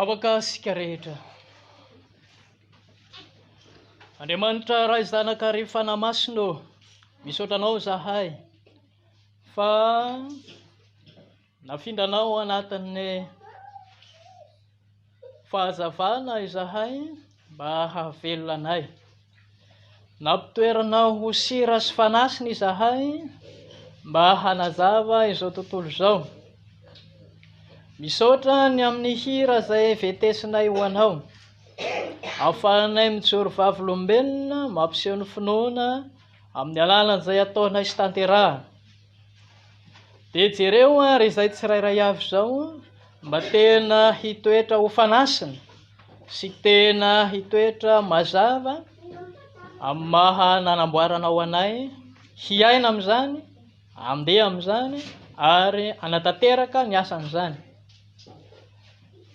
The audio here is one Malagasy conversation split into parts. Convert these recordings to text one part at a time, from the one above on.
Vavaka sika rehetra. Andriamanitra raha zanaka rehefa fanamasino, misaotranao zahay fa nafindranao anatin'ny fahazavana izahay mba hahavelona anay. Nampitoeranao ho sira sy fanasiny izahay mba hanazava izao tontolo izao. Misaotra ny amin'ny hira izay vetesinay ho anao, ahafahanay mijoro vavolombelona mampiseho ny finoana amin'ny alalan'izay ataonay sy tanterahana. Dia jereo ary izay tsirairay avy izao mba tena hitoetra ho fanasina sy tena hitoetra mazava amin'ny maha nanamboaranao anay, hiaina amin'izany, handeha amin'izany ary hanatanteraka ny asan'izany.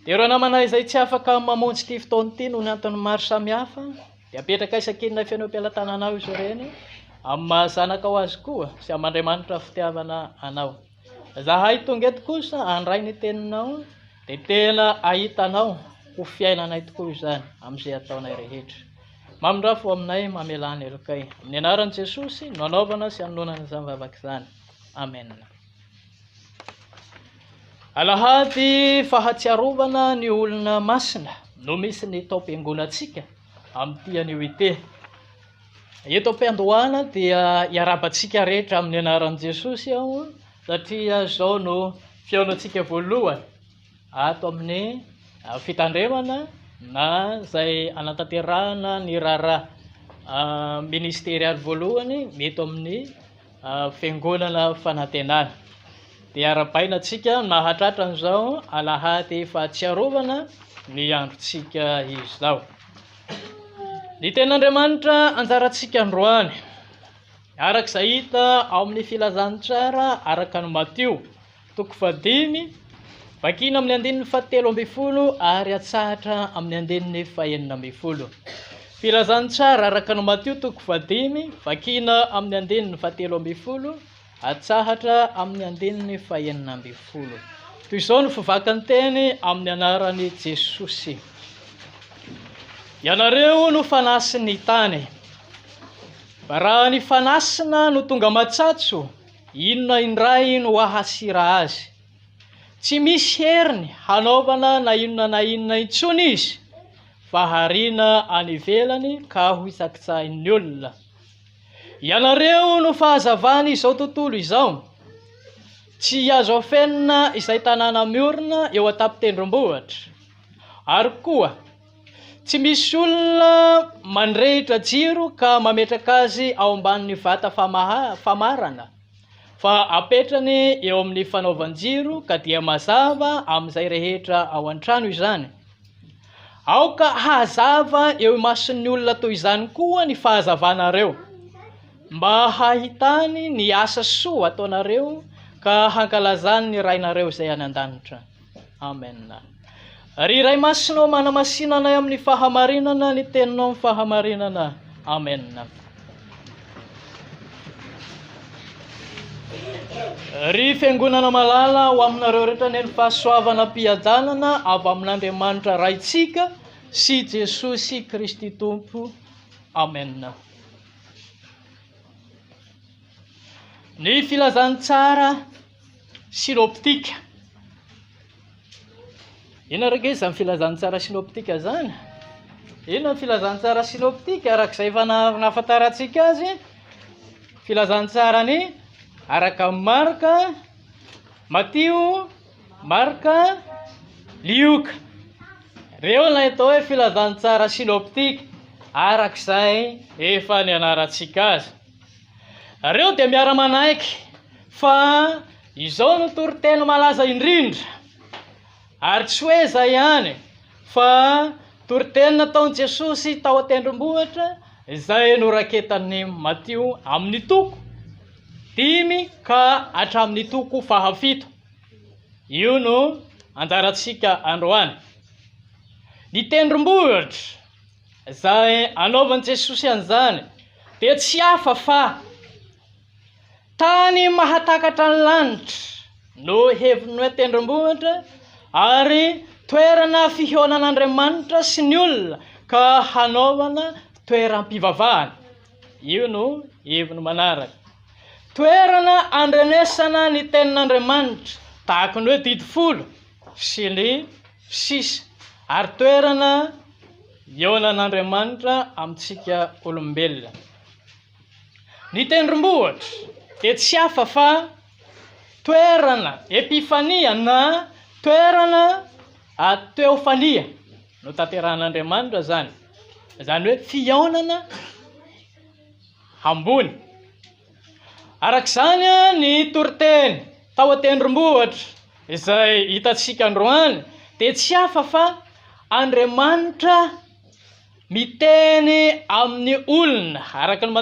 Dia ireo namanay izay tsy afaka mamonjy ity fotoana ity noho ny antony maro samihafa, dia apetraka isakinay fiainam-pialan-tananao izy ireny amin'ny mahazanaka ao azy koa sy amin'Andriamanitra fitiavana anao. Zahay tonga eto kosa handray ny teninao dia tena ahitanao ho fiainanay tokoa izany amin'izay ataonay rehetra. Mamindrafo aminay mamelany elokay. Amin'ny anaran'i Jesosy no anaovana sy hanonana izany vavaka izany. Amen. Alahady fahatsiarovana ny olona masina no misy ny tao-piangonantsika amin'ity anio ity. Eto am-piandohana dia hiarabantsika rehetra amin'ny anaran'i Jesosy aho, satria izao no fiaonantsika voalohany ato amin'ny fitandremana na izay anatanterahana ny raharaha ministerialy voalohany mety amin'ny fiangonana fanantenana. Dia arabainantsika mahatratra an'izao alahady fahatsiarovana ny androntsika izao. Ny ten'Andriamanitra anjarantsika androany araka izay hita ao amin'ny filazantsara araka ny Matio 5, vakina amin'ny 17 ary atsahatra amin'ny 19. Filazantsara araka ny Matio 5, vakina amin'ny 17, atsahatra amin'ny 19. Toy izao no fivakan'ny teny amin'ny anaran'i Jesosy. Ianareo no fanasin'ny tany. Fa raha ny fanasina no tonga matsatso, inona indray no ahasira azy? Tsy misy heriny hanaovana na inona intsony izy, fa hariana any ivelany ka ho hisakitsahin'ny olona. Ianareo no fahazavana izao tontolo izao. Tsy azo afenina izay tanàna miorina eo an-tampon-tendrombohitra. Ary koa tsy misy olona mandrehitra jiro ka mametraka azy ao ambanin'ny vata famarana, fa apetrany eo amin'ny fanaovan-jiro ka dia mazava amin'izay rehetra ao an-trano izany. Aoka hazava eo mason'ny olona toy izany koa ny fahazavanareo, mba hahitany ny asa soa ataonareo ka hankalazany ny rainareo izay any an-danitra. Amen. Ry Ray Masinao manamasinanay amin'ny fahamarinana, ny teninao amin'ny fahamarinana. Amen. Ry fiangonana malala ho aminareo rehetra ny fahasoavana mpiadanana avy amin'Andriamanitra raitsika sy Jesosy Kristy Tompo. Amen. Ny filazantsara sinoptika. Inona rake izany filazantsara sinoptika zany? Inona ny filazantsara sinoptika arak'izay efa nahafantarantsika azy? Filazantsarany araka Marka, Matio, Marka, Lioka. Reo ilay atao hoe filazantsara sinoptika arak'izay efa ny anarantsika azy. Reo dia miara-manaiky fa izao no toriteny malaza indrindra, ary tsy hoe izay ihany fa toriteny nataon'i Jesosy tao an-tendrombohitra izay noraketan'ny Matio amin'ny toko 5 ka hatramin'ny toko 7. Io no anjarantsika androany. Ny tendrombohitra izay anaovan'i Jesosy an'izany dia tsy hafa fa tany mahatakatra ny lanitra no heviny hoe tendrombohitra, ary toerana fihaonan'Andriamanitra sy ny olona ka hanaovana toeram-pivavahana. Io no heviny manaraka. Toerana andrenesana ny tenin'Andriamanitra tahaka ny hoe didifolo sy ny sisa, ary toerana ionan'Andriamanitra amintsika olombelona. Ny tendrombohitra dia tsy hafa fa toerana epifania na toerana teofania no tanterahan'Andriamanitra zany. Zany hoe fihaonana ambony. Arak'izany ny toriteny tao an-tendrombohitra izay hitantsika androany dia tsy hafa fa Andriamanitra miteny amin'ny olona araka ny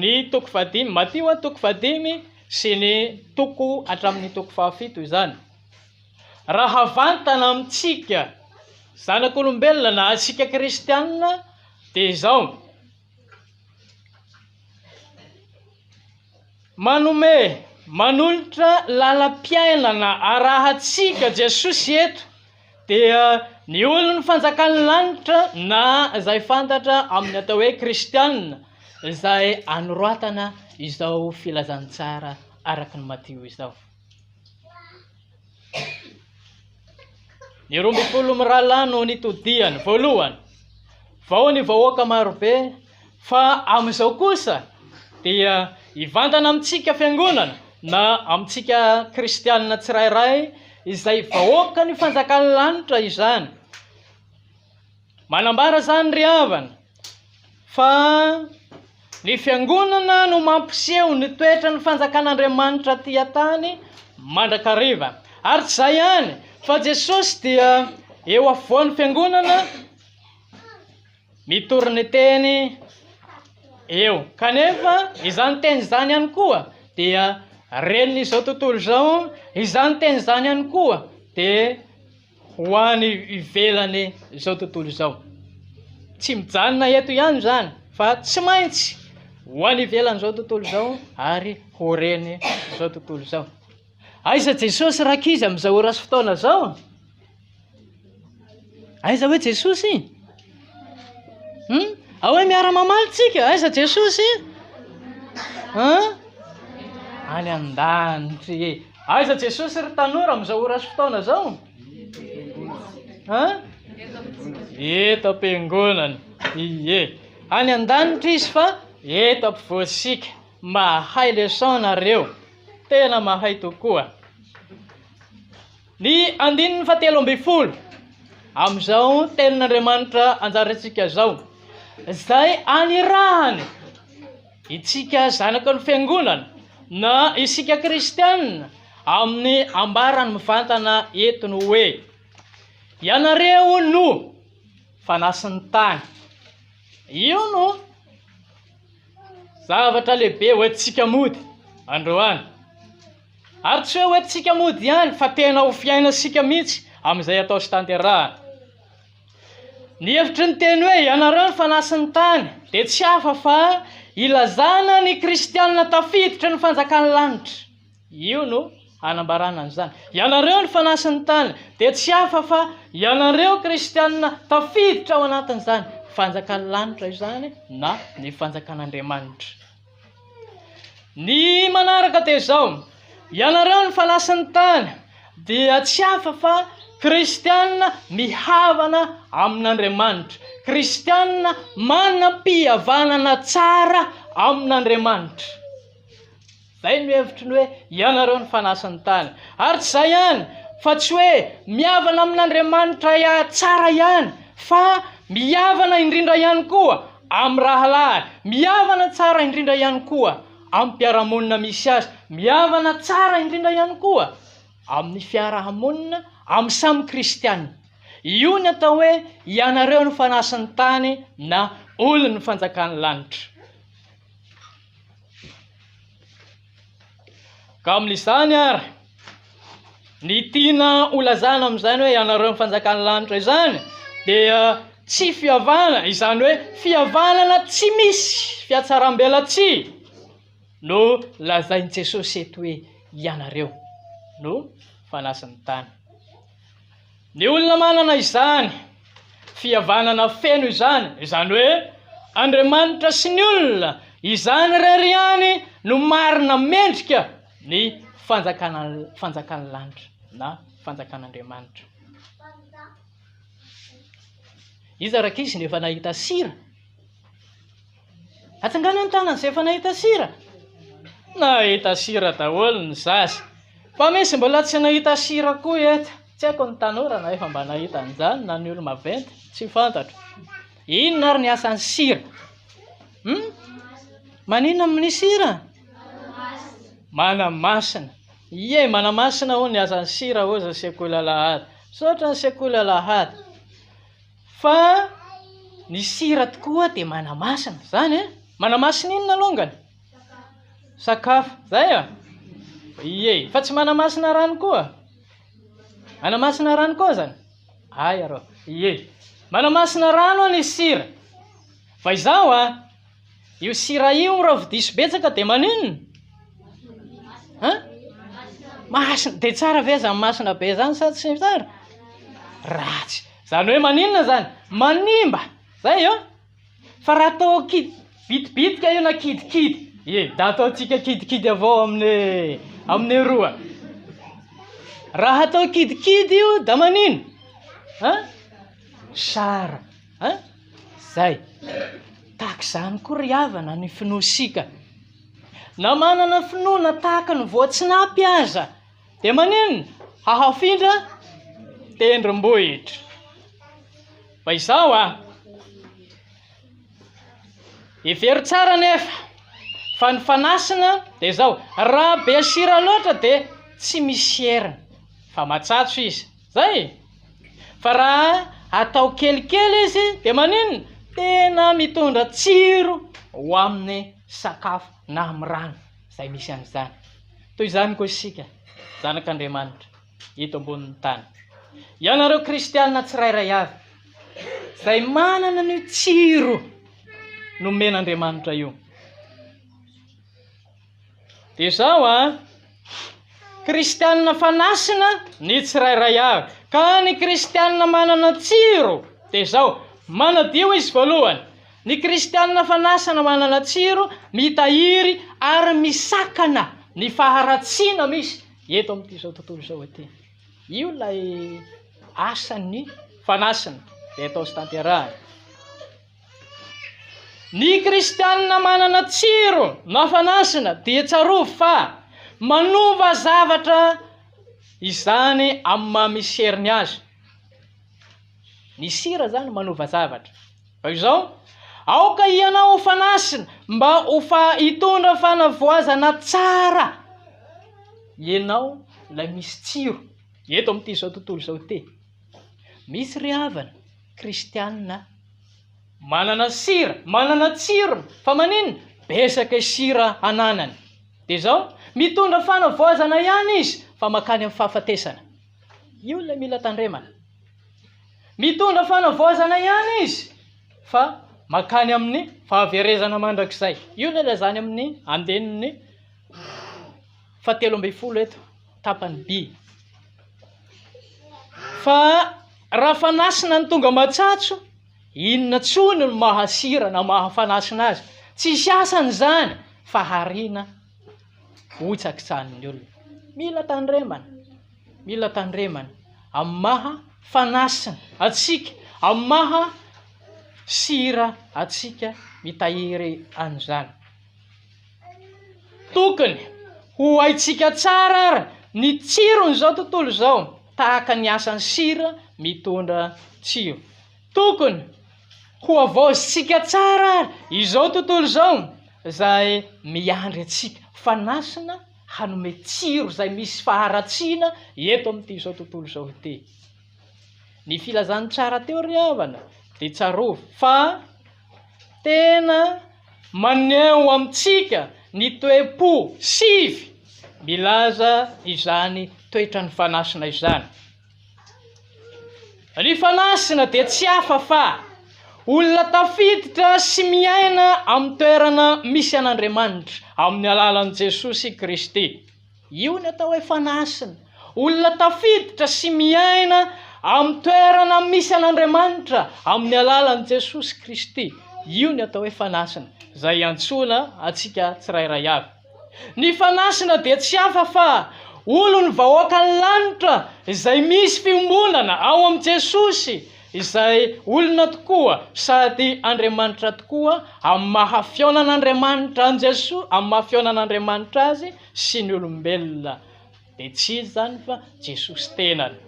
ny toko 5, Matio 5 sy ny toko hatramin'ny toko 7 izany. Raha havantana amintsika zanak'olombelona na antsika kristianina dia izao: manolotra lalam-piainana arahantsika Jesosy eto dia ny olona ny fanjakan'ny lanitra na izay fantatra amin'ny atao hoe kristianina, izay anoratana izao filazantsara araka ny Matio izao. Ny 12 mirahalahy no nitodiany voalohany, vao ny vahoaka marobe, fa amin'izao kosa dia hivantana amintsika fiangonana na amintsika kristianina tsirairay izay vahoaka ny fanjakan'ny lanitra izany. Manambara zany ry havana fa ny fiangonana no mampiseho ny toetra ny fanjakan'Andriamanitra aty an-tany mandrakariva. Ary tsy izay ihany fa Jesosy dia eo afovoan'ny fiangonana mitoriny teny eo, kanefa izany teny izany ihany koa dia renin'izao tontolo izao, izany teny izany ihany koa dia ho any ivelany izao tontolo izao. Tsy mijanona eto ihany zany fa tsy maintsy ho any ivelan'izao tontolo izao ary ho reny izao tontolo izao. Aiza Jesosy rakizy amin'izao ora sy fotoana izao? Aiza hoe Jesosy? A hoe miara-mamaly tsika, aiza Jesosy? Any an-danitry. Aiza Jesosy ry tanora amin'izao ora sy fotoana izao? Eto am-piangonana. Ie, any an-danitra izy fa eto ampovoantsika. Mahay leçon nareo, tena mahay tokoa. Ny 7:12 amin'izao tenin'Andriamanitra anjarantsika zao, izay anirahany itsika zanaka ny fiangonana na isika kristianina amin'ny ambarany mivantana etiny hoe: ianareo no fanasin'ny tany. Io no zavatra lehibe hoentsika mody androany. Ary tsy hoe hoentsika mody ihany fa tena ho fiainasika mihitsy amin'izay atao sy tanterahana. Ny hevitry ny teny hoe ianareo ny fanasin'ny tany dia tsy hafa fa ilazana ny kristianina tafiditra ny fanjakan'ny lanitra. Io no hanambarana an'izany. Ianareo ny fanasin'ny tany dia tsy hafa fa ianareo kristianina tafiditra ao anatin'izany fanjakan'ny lanitra izany na ny fanjakan'Andriamanitra. Ny manaraka dia izao: ianareo ny fanasin'ny tany dia tsy hafa fa kristianina mihavana amin'Andriamanitra, kristianina manam-pihavanana tsara amin'Andriamanitra. Zay no hevitry ny hoe ianareo ny fanasin'ny tany. Ary tsy izay ihany fa tsy hoe mihavana amin'Andriamanitra tsara ihany, fa mihavana indrindra ihany koa amin'ny rahalahy, mihavana tsara indrindra ihany koa amin'ny mpiarahamonina misy azy, mihavana tsara indrindra ihany koa amin'ny fiarahamonina amin'ny samy kristianina. Io ny atao hoe ianareo ny fanasin'ny tany na olona ny fanjakan'ny lanitra. Ka amin'izany ary ny tiana olazana amin'izany hoe ianareo ny fanjakan'ny lanitra izany dia tsy fihavana, izany hoe fihavanana tsy misy fiatsaram-belatsy no lazain'i Jesosy eto hoe ianareo no fanasin'ny tany. Ny olona manana izany fihavanana feno izany hoe Andriamanitra sy ny olona izany irery ihany no marina mendrika ny fanjakan'ny lanitra na fanjakan'Andriamanitra. Iza rakizy ny efa nahita sira? Atsangana ny tanany izay efa nahita sira? Nahita sira daholo ny zaza. Fa misy mbola tsy nahita sira koa eto. Tsy haiko ny tanora na efa mba nahita an'izany na ny olo maventy, tsy fantatro. Inona ary ny asan'ny sira? Maninona amin'ny sira? Manamasina. Ie, manamasina ho ny asan'ny sira hoza sekoly alahady. Saotra ny sekoly alahady. Fa ny sira tokoa dia manamasina. Zany manamasina inona alongany? Sakafo. Zay Ie, fa tsy manamasina rano koa. Manamasina rano koa zany? Ay arô. Ie. Manamasina rano ny sira. Fa izao io sira io raha vidiso betsaka dia maninona? Masina. Dia tsara ve zany masina be zany sa tsy tsara? Ratsy. Zany hoe maninona zany? Manimba. Zay fa raha atao bitibitika io na kidikidy, da ataontsika kidikidy avao amin'ny roa. Raha atao kidikidy io da manino? Sara. Zay. Tahaka izany koa ry havana ny finoasika. Na manana finoana tahaka ny voatsinapy aza, dia maninona? Hahafindra tendrombohitra. Fa izao hevery tsara nefa fa ny fanasina dia izao, raha be sira loatra dia tsy misy heriny, fa matsatso izy. Zay. Fa raha atao kelikely izy dia maninona? Tena mitondra tsiro ho amin'ny sakafo na amin'ny rano izay misy an'izany. Toy izany koa isika zanak'Andriamanitra eto ambonin'ny tany. Ianareo kristianina tsirairay avy izay manana ny tsiro nomen'Andriamanitra io. Dia izao kristianina fanasina ny tsirairay avy. Ka ny kristianina manana tsiro dia izao, manadio izy voalohany. Ny kristianina fanasana manana tsiro, mitahiry ary misakana ny faharatsiana misy eto amin'ity zao tontolo izao ity. Io ilay asan'ny fanasana dia atao sy tanterahana. Ny kristianina manana tsiro na fanasana dia tsarovy fa manova zavatra izany amin'ny mahamisy heriny azy. Ny sira zany manova zavatra. Fa izao, aoka ianao ho fanasina mba ho hitondra fanavoazana tsara, ianao ilay misy tsiro eto amin'ity zao tontolo izao ity. Misy ry havana kristianina manana sira, manana tsiro, fa maninona? Besaka sira ananany. Dia izao, mitondra fanavoazana ihany izy fa makany amin'ny fahafatesana. Io ilay mila tandremana. Mitondra fanavoazana ihany izy fa makany amin'ny fahaverezana mandrakizay. Io ilay zany amin'ny andenin'ny 17 eto tapany B. Fa raha fanasina ny tonga matsatso, inona tsony no mahasira na mahafanasina azy? Tsisy asany zany fa hariana hotsakitsahan'ny olona. Mila tandremana amin'ny maha fanasina atsika, amin'ny maha sira atsika mitahiry an'izany. Tokony ho haitsika tsara ary ny tsiron'izao tontolo izao, tahaka ny asan'ny sira mitondra tsiro. Tokony ho avaozitsika tsara ary izao tontolo izao izay miandry atsika fanasina hanome tsiro izay misy faharatsiana eto amin'ity zao tontolo izao ity. Ny filazany tsara teo ry havana dia tsarovy fa tena maneho amintsika ny toe-po sivy milaza izany toetra ny fanasina izany. Ny fanasina dia tsy hafa fa olona tafiditra sy miaina amin'ny toerana misy an'Andriamanitra amin'ny alalan'i Jesosy Kristy. Io ny atao hoe fanasina. Olona tafiditra sy miaina amin'ny toerana misy an'Andriamanitra amin'ny alalan'i Jesosy Kristy. Io ny atao hoe fanasina, izay iantsona antsika tsirairay avy. Ny fanasina dia tsy hafa fa olony vahoaka ny lanitra izay misy fiombonana ao amin'i Jesosy, izay olona tokoa sady Andriamanitra tokoa, amin'ny mahafionan'Andriamanitra an Jesosy, amin'ny mahafionan'Andriamanitra azy sy ny olombelona. Dia tsy izy zany fa Jesosy tenany.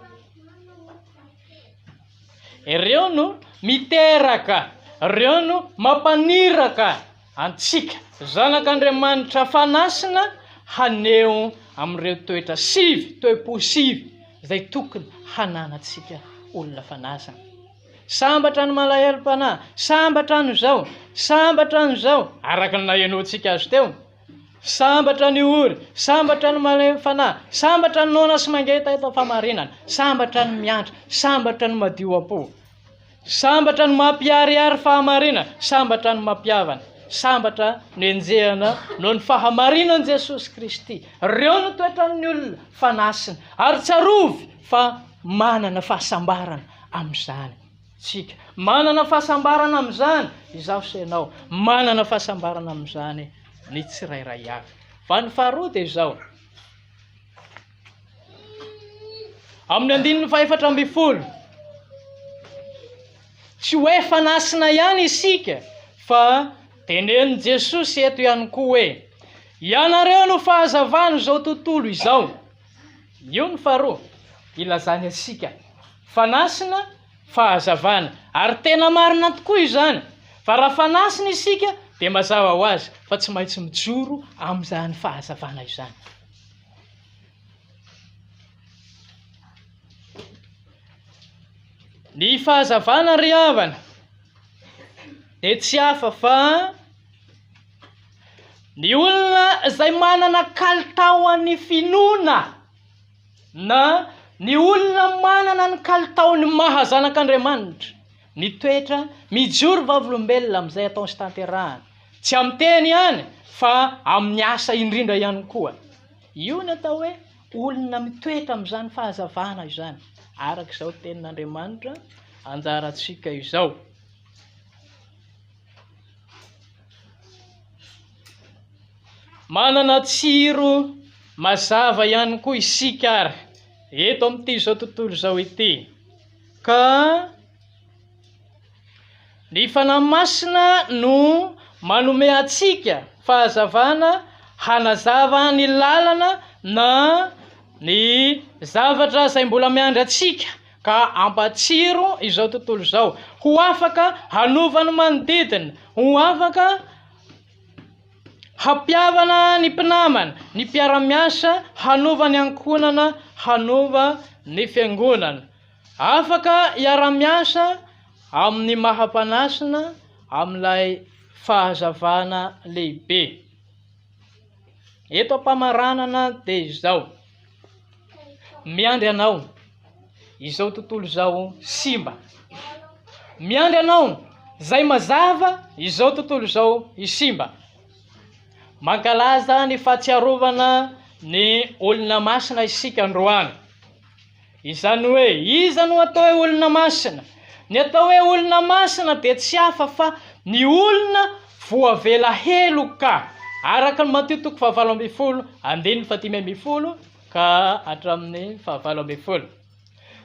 Ireo no miteraka, ireo no mampaniraka antsika zanak'Andriamanitra fanasina haneho amin'ireo toetra sivy, toe-po sivy izay tokony hananantsika olona fanasina. Sambatra ny malahelo-panahy, sambatra ny zao, sambatra ny zao, araka ny nahenoantsika azy teo. Sambatra ny ory, sambatra ny malahelo-fanahy, sambatra ny noana sy mangeta eto famarinana, sambatra ny miantra, sambatra ny madio am-po, sambatra ny mampiariary fahamarinana, sambatra ny mampiavana, sambatra ny enjehana noho ny fahamarinan'i Jesosy Kristy. Ireo no toetran'ny olona fanasina, ary tsarovy fa manana fahasambarana amin'izany. Tsika manana fahasambarana amin'izany, izaho sy ianao manana fahasambarana amin'izany ny tsirairay avy. Fa ny faharoa dia izao, amin'ny 140, tsy hoe fanasina ihany isika, fa tenenin' Jesosy eto ihany koa hoe ianareo no fahazavana izao tontolo izao. Io ny faharoa ilazany asika, fanasina, fahazavana, ary tena marina tokoa izany. Fa raha fanasina isika dia mazava ho azy fa tsy maintsy mijoro amin'izany fahazavana izany. Ny fahazavana ry havana dia tsy hafa fa ny olona izay manana kalitaon'ny finoana, na ny olona manana ny kalitaon'ny mahazanak'Andriamanitra, ny toetra mijoro vavolombelona amin'izay ataony sy tanterahana, tsy amin'ny teny ihany fa amin'ny asa indrindra ihany koa. Io ny atao hoe olona mitoetra amin'izany fahazavana izany, araka izao tenin'Andriamanitra anjarantsika izao. Manana tsiro mazava ihany koa isika ary eto amin'ity izao tontolo izao ity, ka ny fanahy masina no manome atsika fahazavana hanazava ny lalana na ny zavatra izay mbola miandry atsika, ka ampatsiro izao tontolo izao, ho afaka hanovany manodidina, ho afaka hampiavana ny mpinamana, ny mpiara-miasa, hanova ny ankonana, hanova ny fiangonana, afaka hiara-miasa amin'ny mahampanasina amin'ilay fahazavana lehibe. Eto am-pamaranana dia izao, miandry anao izao tontolo izao simba, miandry anao izay mazava izao tontolo izao isimba, mankalaza ny fahatsiarovana ny olona masina isika androany. Izany hoe iza no atao hoe olona masina? Ny atao hoe olona masina dia tsy hafa fa ny olona voavela heloka, araka ny Mateo 7:15 ka hatramin'ny 20.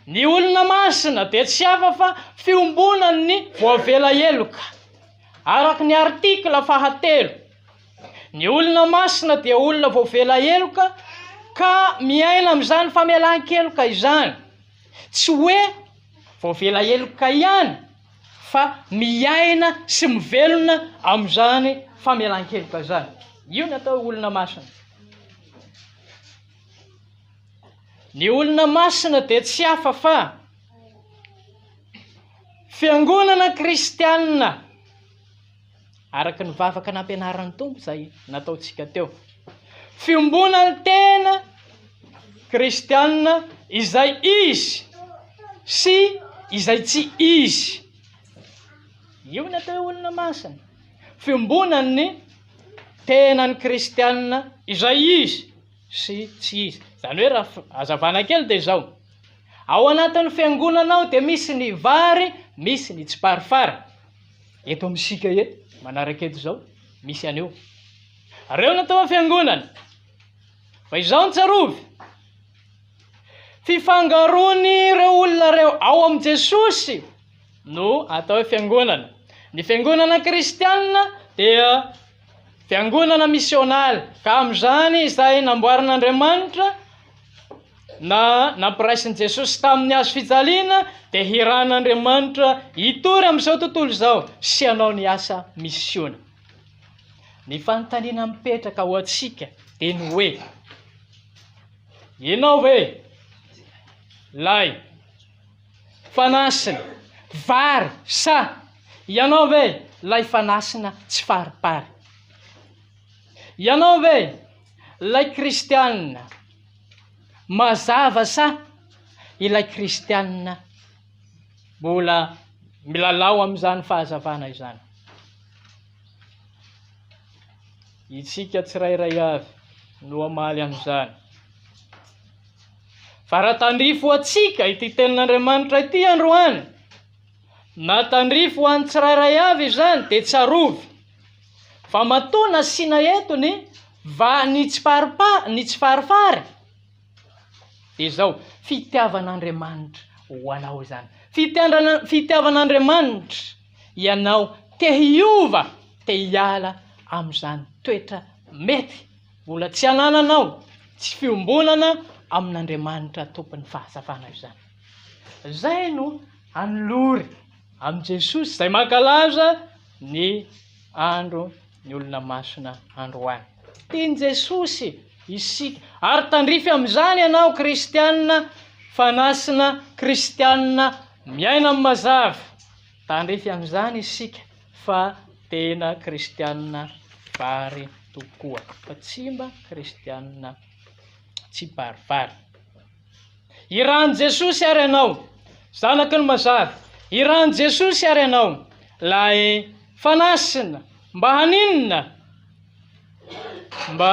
Ny olona masina dia tsy hafa fa fiombonan'ny voavela heloka, araka ny artikla 7. Ny olona masina dia olona voavela heloka ka miaina amin'izany famelan-keloka izany. Tsy hoe voavela heloka ihany, fa miaina sy mivelona amin'izany famelan-keloka izany. Io ny atao olona masina. Ny olona masina dia tsy hafa fa fiangonana kristianina, araka ny vavaka nampianaran'ny Tompo izay nataontsika teo. Fiombonan'ny tena kristianina izay izy sy izay tsy izy. Io ny atao olona masina. Fiombonan'ny tenan'ny kristianina izay izy sy tsy izy. Izany hoe raha hazavana kely dia izao, Ao anatin'ny fiangonana ao dia misy ny vary, misy ny tsiparifary. Eto amintsika eto manaraka eto zao misy anio. Reo natao amin'ny fiangonana. Fa izao ny tsarovy. Fifangaroany ireo olona reo ao amin'ny Jesosy no atao hoe fiangonana. Ny fiangonana kristianina dia fiangonana misional, ka amin'izany izay namboarin'Andriamanitra na nampiraisin'i Jesosy tamin'ny hazo fijaliana dia hiran'Andriamanitra hitory amin'izao tontolo izao sy hanao ny asa misiona. Ny fanontaniana mipetraka ho antsika dia ny hoe: ianao ve lay fanasina vary sa ianao ve lay fanasina tsy faripary? Ianao ve lay kristianina mazava sa ilay kristianina mbola milalao amin'izany fahazavana izany? Itsika tsirairay avy no amaly amin'izany. Fa raha tandrifo atsika ity tenin'Andriamanitra ity androany, na tandrifo an'ny tsirairay avy izany dia tsarovy. Fa matoa nasiana eto ny tsy farifary. Dia izao fitiavan'Andriamanitra ho anao izany. Fitiavan'Andriamanitra ianao te hiova, te hiala amin'izany toetra mety mbola tsy anananao, tsy fiombonana amin'Andriamanitra tompon'ny fahazavana izany. Zay no anolory amin'i Jesosy izay mankalaza ny andro ny olona masina androany. Tiany Jesosy isika, ary tandrify amin'izany ianao kristianina fanasina, kristianina miaina amin'ny mazava. Tandrify amin'izany isika fa tena kristianina vary tokoa, fa tsy mba kristianina tsiparifary. Iran'i Jesosy ary ianao zanaky ny mazava. Iran'i Jesosy ary ianao lay fanasina. Mba haninona? Mba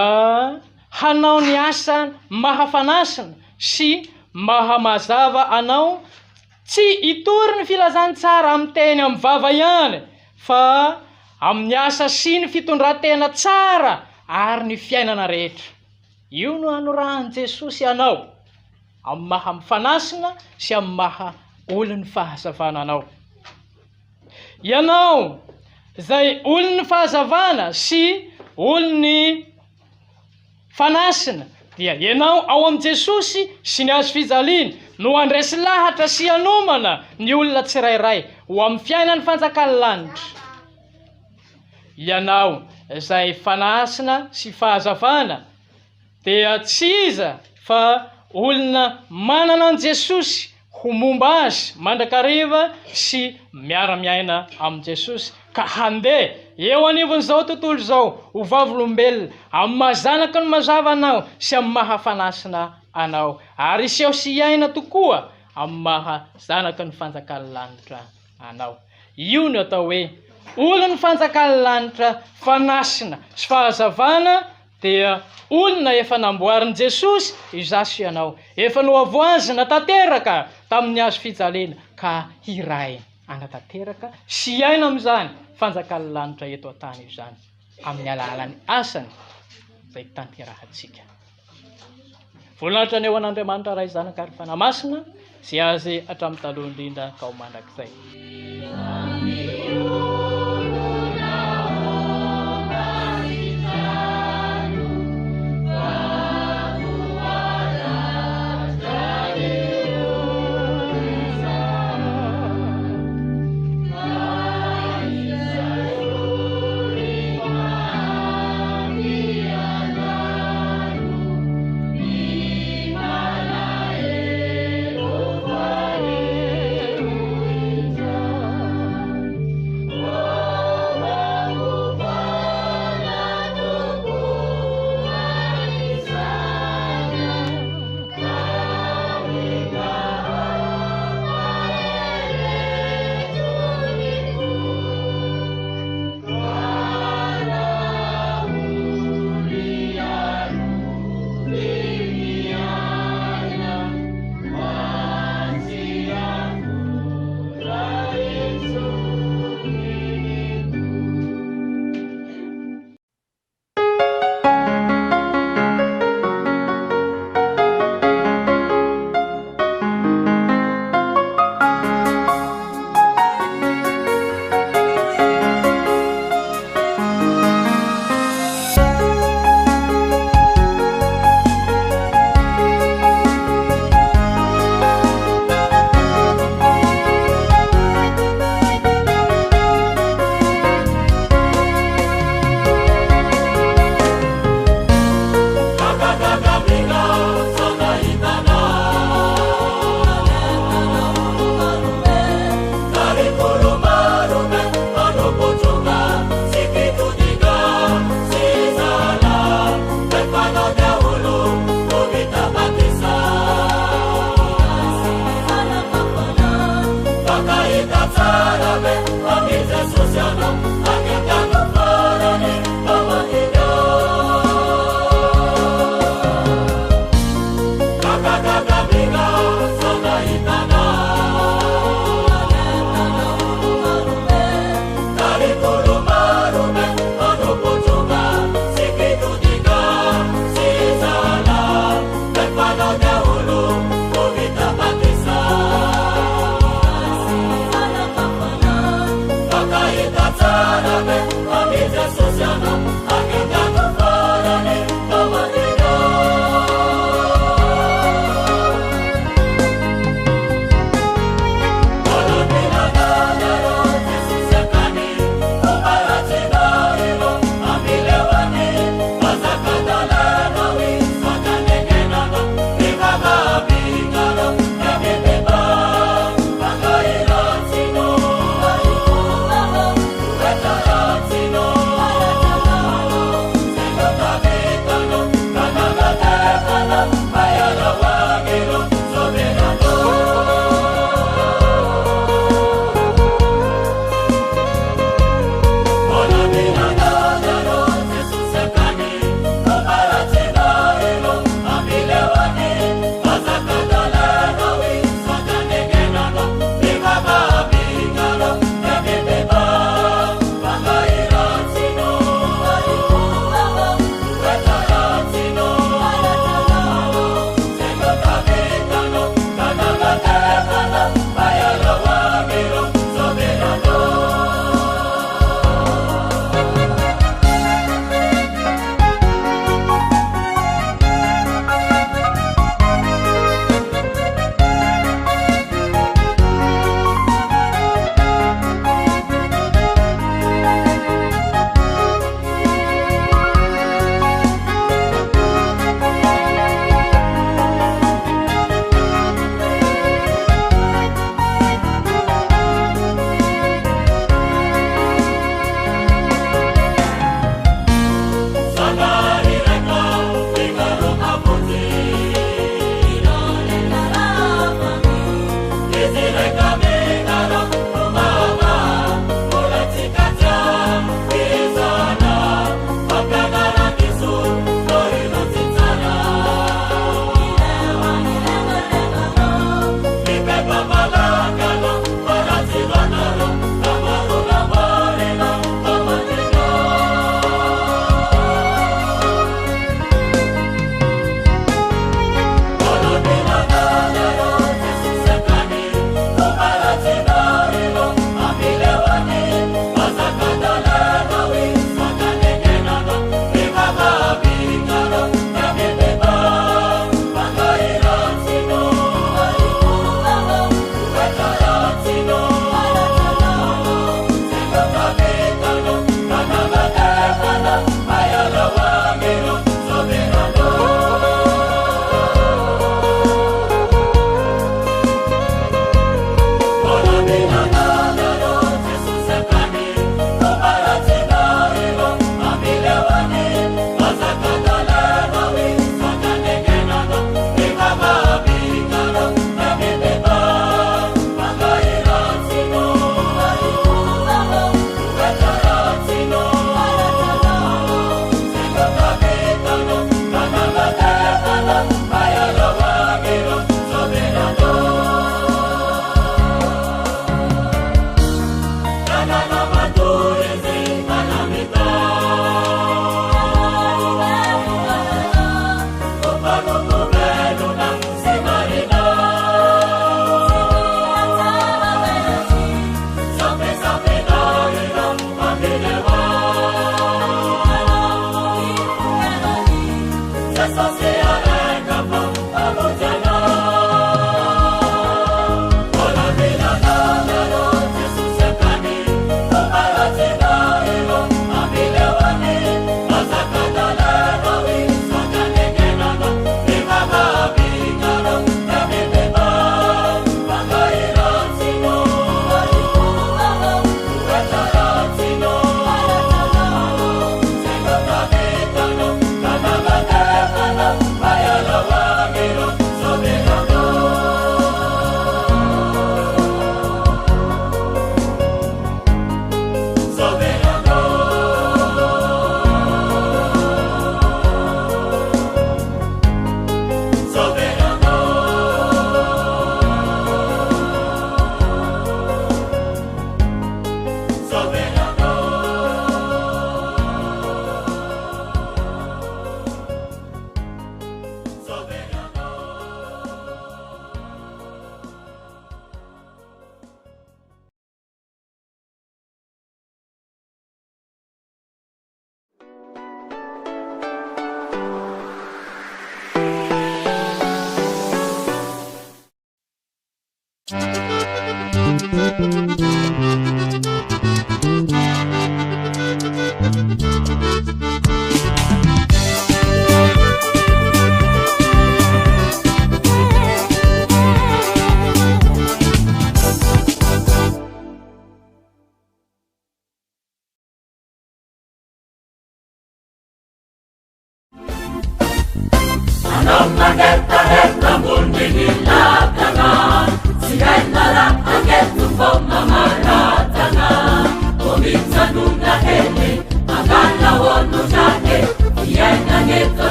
hanao ny asa mahafanasina sy mahamazava anao, tsy hitory ny filazantsara amin'ny teny amin'ny vava ihany, fa amin'ny asa sy ny fitondran-tena tsara ary ny fiainana rehetra. Io no anorahan'i Jesosy anao amin'ny maha fanasina sy amin'ny maha olon'ny fahazavana anao. Ianao izay olon'ny fahazavana sy olon'ny fanasina dia ianao ao amin'i Jesosy sy ny hazo fijaliana no andresy lahatra sy hanomana ny olona tsirairay ho amin'ny fiainan'ny fanjakany lanitra. Ianao izay fanasina sy fahazavana dia tsy iza fa olona manana an Jesosy ho momba azy mandrakariva sy miara-miaina amin'i Jesosy, ka handeha eo anivon'izao tontolo izao ho vavolombelona amin'ny mahazanaky ny mazava anao sy amin'ny mahafanasina anao, ary iseho sy hiaina tokoa amin'ny mahazanaky ny fanjakany lanitra anao. Io no atao hoe olon'ny fanjakany lanitra fanasina sy fahazavana dia olona efa namboarin'i Jesosy izasy ianao, efa noavoazina tanteraka tamin'ny hazo fijaliana ka hiray anatanteraka sy hiaina amin'izany fanjakany lanitra eto an-tany izany amin'ny alalan'ny asany izay tanterahantsika. Voninahitra ny eo an'Andriamanitra ray zanaka ary fanamasina sy azy hatramin'ny taloha indrindra ka ho mandrakizay.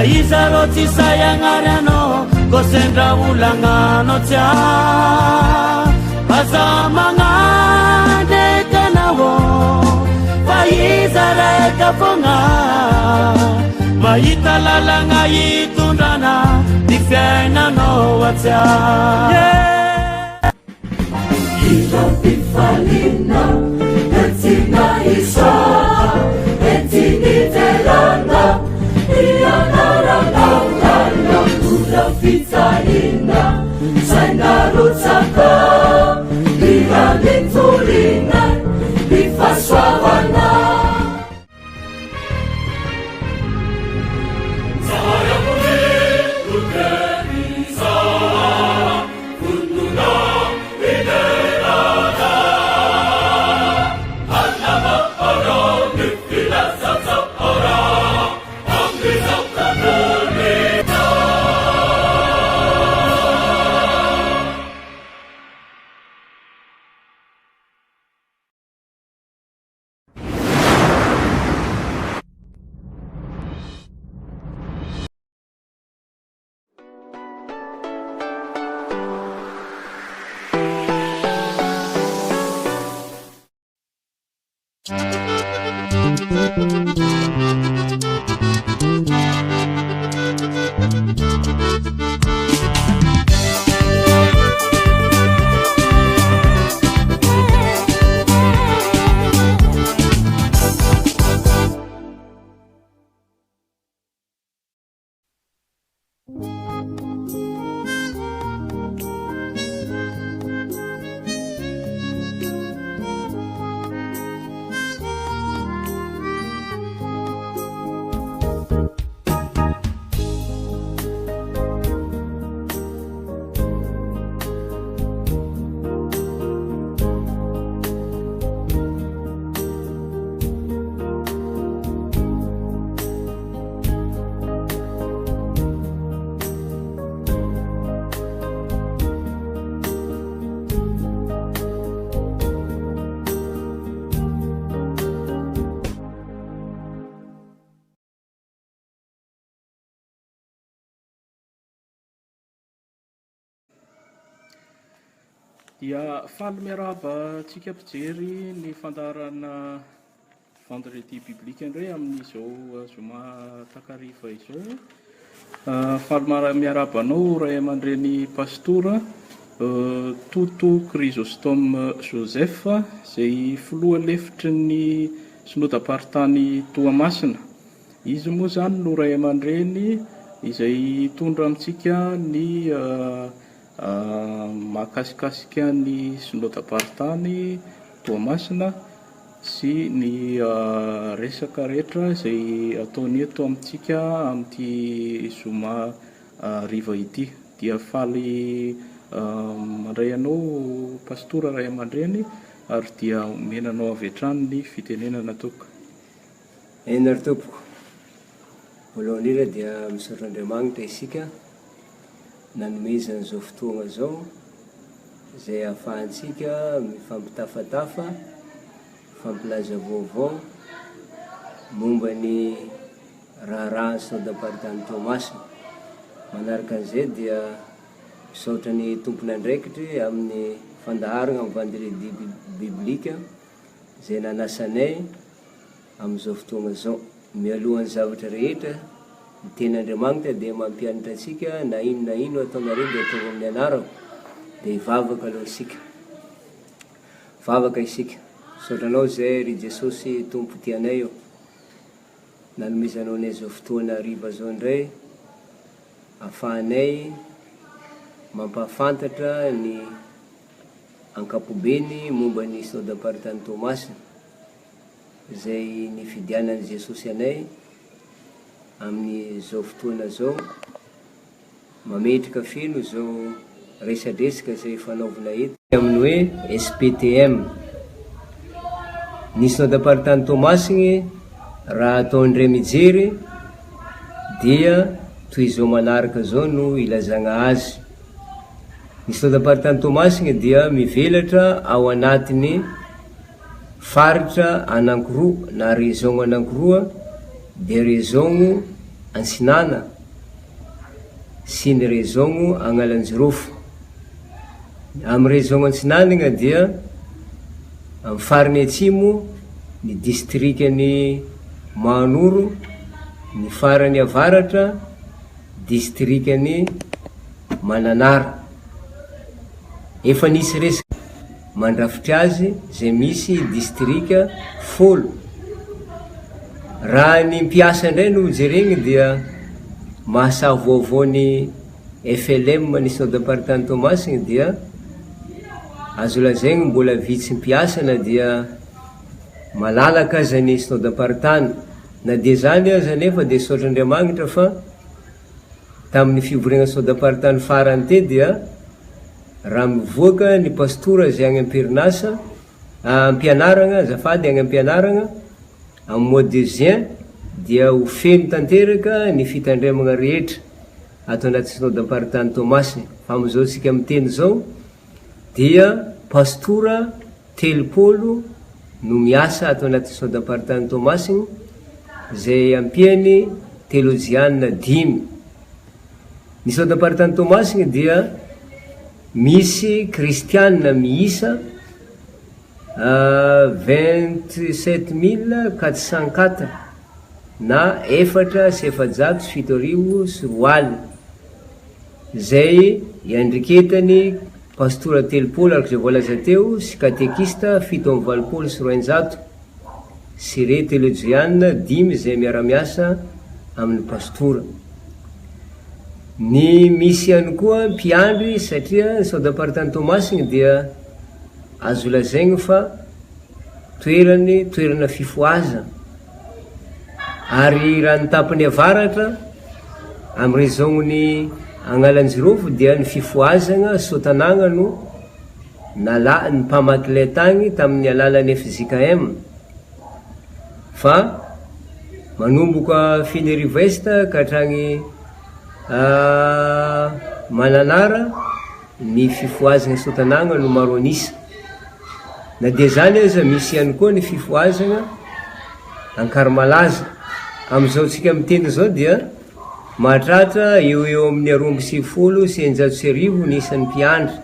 Izaro tisayangarano kosendra ulangano tia azamanga dekanawo paizara kafonga maitalala itundrana difiainano watia ilo pifalina etina isa etinitelana Fitarina, Sainarutsaka, Bihalinturina, Bifaswavana. Dia faly miarahaba antsika mpijery ny fandarana vendredi biblique indray amin'izao zoma takariva izao. Faly miarabanao ray aman-dreny pastora Toto Chrysostome Joseph izay filoha lefitry ny synodam-paritany Toamasina. Izy moa zany no ray aman-dreny izay tondra amintsika ny mahakasikasika ny synodam-paritany Toamasina sy ny resaka rehetra izay ataony eto amintsika amin'ity zoma riva ity. Dia faly mandray anao pastora ray aman-dreny ary dia menanao avy hatrany ny fitenenana tompoko. Enary tompoko, voalohany indrindra dia misaotra Andriamanitra isika nanomezana izao fotoana zao izay ahafahantsika mifampitafatafa, fampilaza vaovao momba ny raharahany synodam-paritany Toamasina. Manaraka an'izay dia misaotra ny tompon'andraikitry amin'ny fandaharana amin'ny vendredi biblika izay nanasanay amin'izao fotoana zao. Mialohan'ny zavatra rehetra ny ten'Andriamanitra dia mampianatra antsika na ino ataonareo dia ataova amin'ny anarako dia hivavaka aloha isika. vavaka isika. Sotranao zay ry Jesosy tompo tianay io, nanomezanao anay zao fotoana riva zao ndray, ahafahanay mampahafantatra ny ankapobeny momba ny Synode aparitany Tomasy zay nifidianany Jesosy anay amin'ny zao fotoana zao, mametraka feno zao resadresaka zay fanaovina eto amin'ny hoe SPTM. Ny Synode aparitany Tomasy raha ataondre mijery dia toy izao manaraka zao no ilazagna azy. Ny Synode aparitany Tomasy dia mivelatra ao anatiny faritra anankiroa na région anankiroa, dia région Antsinana sy ny région Agnalanjirofo. Amin'ny région Antsinana dia amin'ny farany atsimo ny distrikany Mahanoro, ny farany avaratra distrikany Mananara. Efa nisy resaka mandrafitra azy zay misy distrika 10. Raha ny mpiasa ndray no jeregny dia mahasavoavao ny FLM ny Synode aparitany Tomasy dia azo lazaigny mbola vitsy mpiasa na dia malalaka aza ny Synode aparitany, na dia zany aza nefa dia saotr'Andriamanitra fa tamin'ny fivorena Synode aparitany farany te dia raha mivoaka ny pastora zay agny am-perinasa am-pianaragna, azafady agny am-pianaragna amin'ny mois de juin dia ho feno tanteraka ny fitandremagna rehetra ato anaty Synode aparitany Tomasy. Fa amizao tsika miteny zao dia pastora 30 no miasa ato anaty Synode aparitany Tomasy zay ampiany teolojianina 5. Ny Synode aparitany Tomasy dia misy kristianina miisa 27,404 na 4,770 zay iandriketany pastora 30 araka zay voalaza teo sy katekista 720 sy re teolojianina 5 zay miara-miasa amin'ny pastora. Ny misy ihany koa mpiandry satria ny Synode aparitany Tomasy dia azo lazaigny fa toerana fifoaza, ary raha ny tapany avaratra amin'ny région-ny Agnalanjirofo dia ny fifoazagna Sotanagna no ny mpamaky lay tagny tamin'ny alalan'ny FJKM. Fa manomboka Fineriva Est ka hatrany Mananara ny fifoazagna Sotanagna no maro anisa. Na dia zany aza misy ihany koa ny fifoazagna Ankarimalaza. Amizao tsika miteny zao dia mahatratra eo amin'ny 20 sy 900 ny isan'ny mpiandry.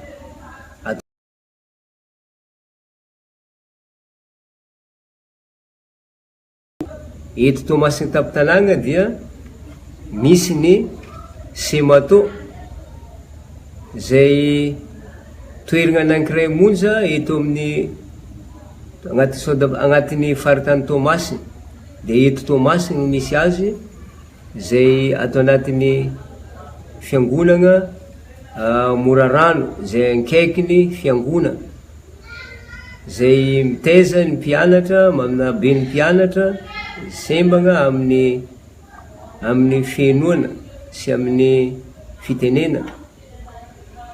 Eto Tomasy Tapitanagna dia misy ny Semato zay toerana anankiray monja eto amin'ny agnatin'ny faritany Tomasy. Dia eto Tomasy no misy azy zay ato anatin'ny fiangonana Morarano zay ankaikiny fiangona zay miteza ny mpianatra mamina be ny mpianatra sembagna amin'ny fienoana sy amin'ny fitenena.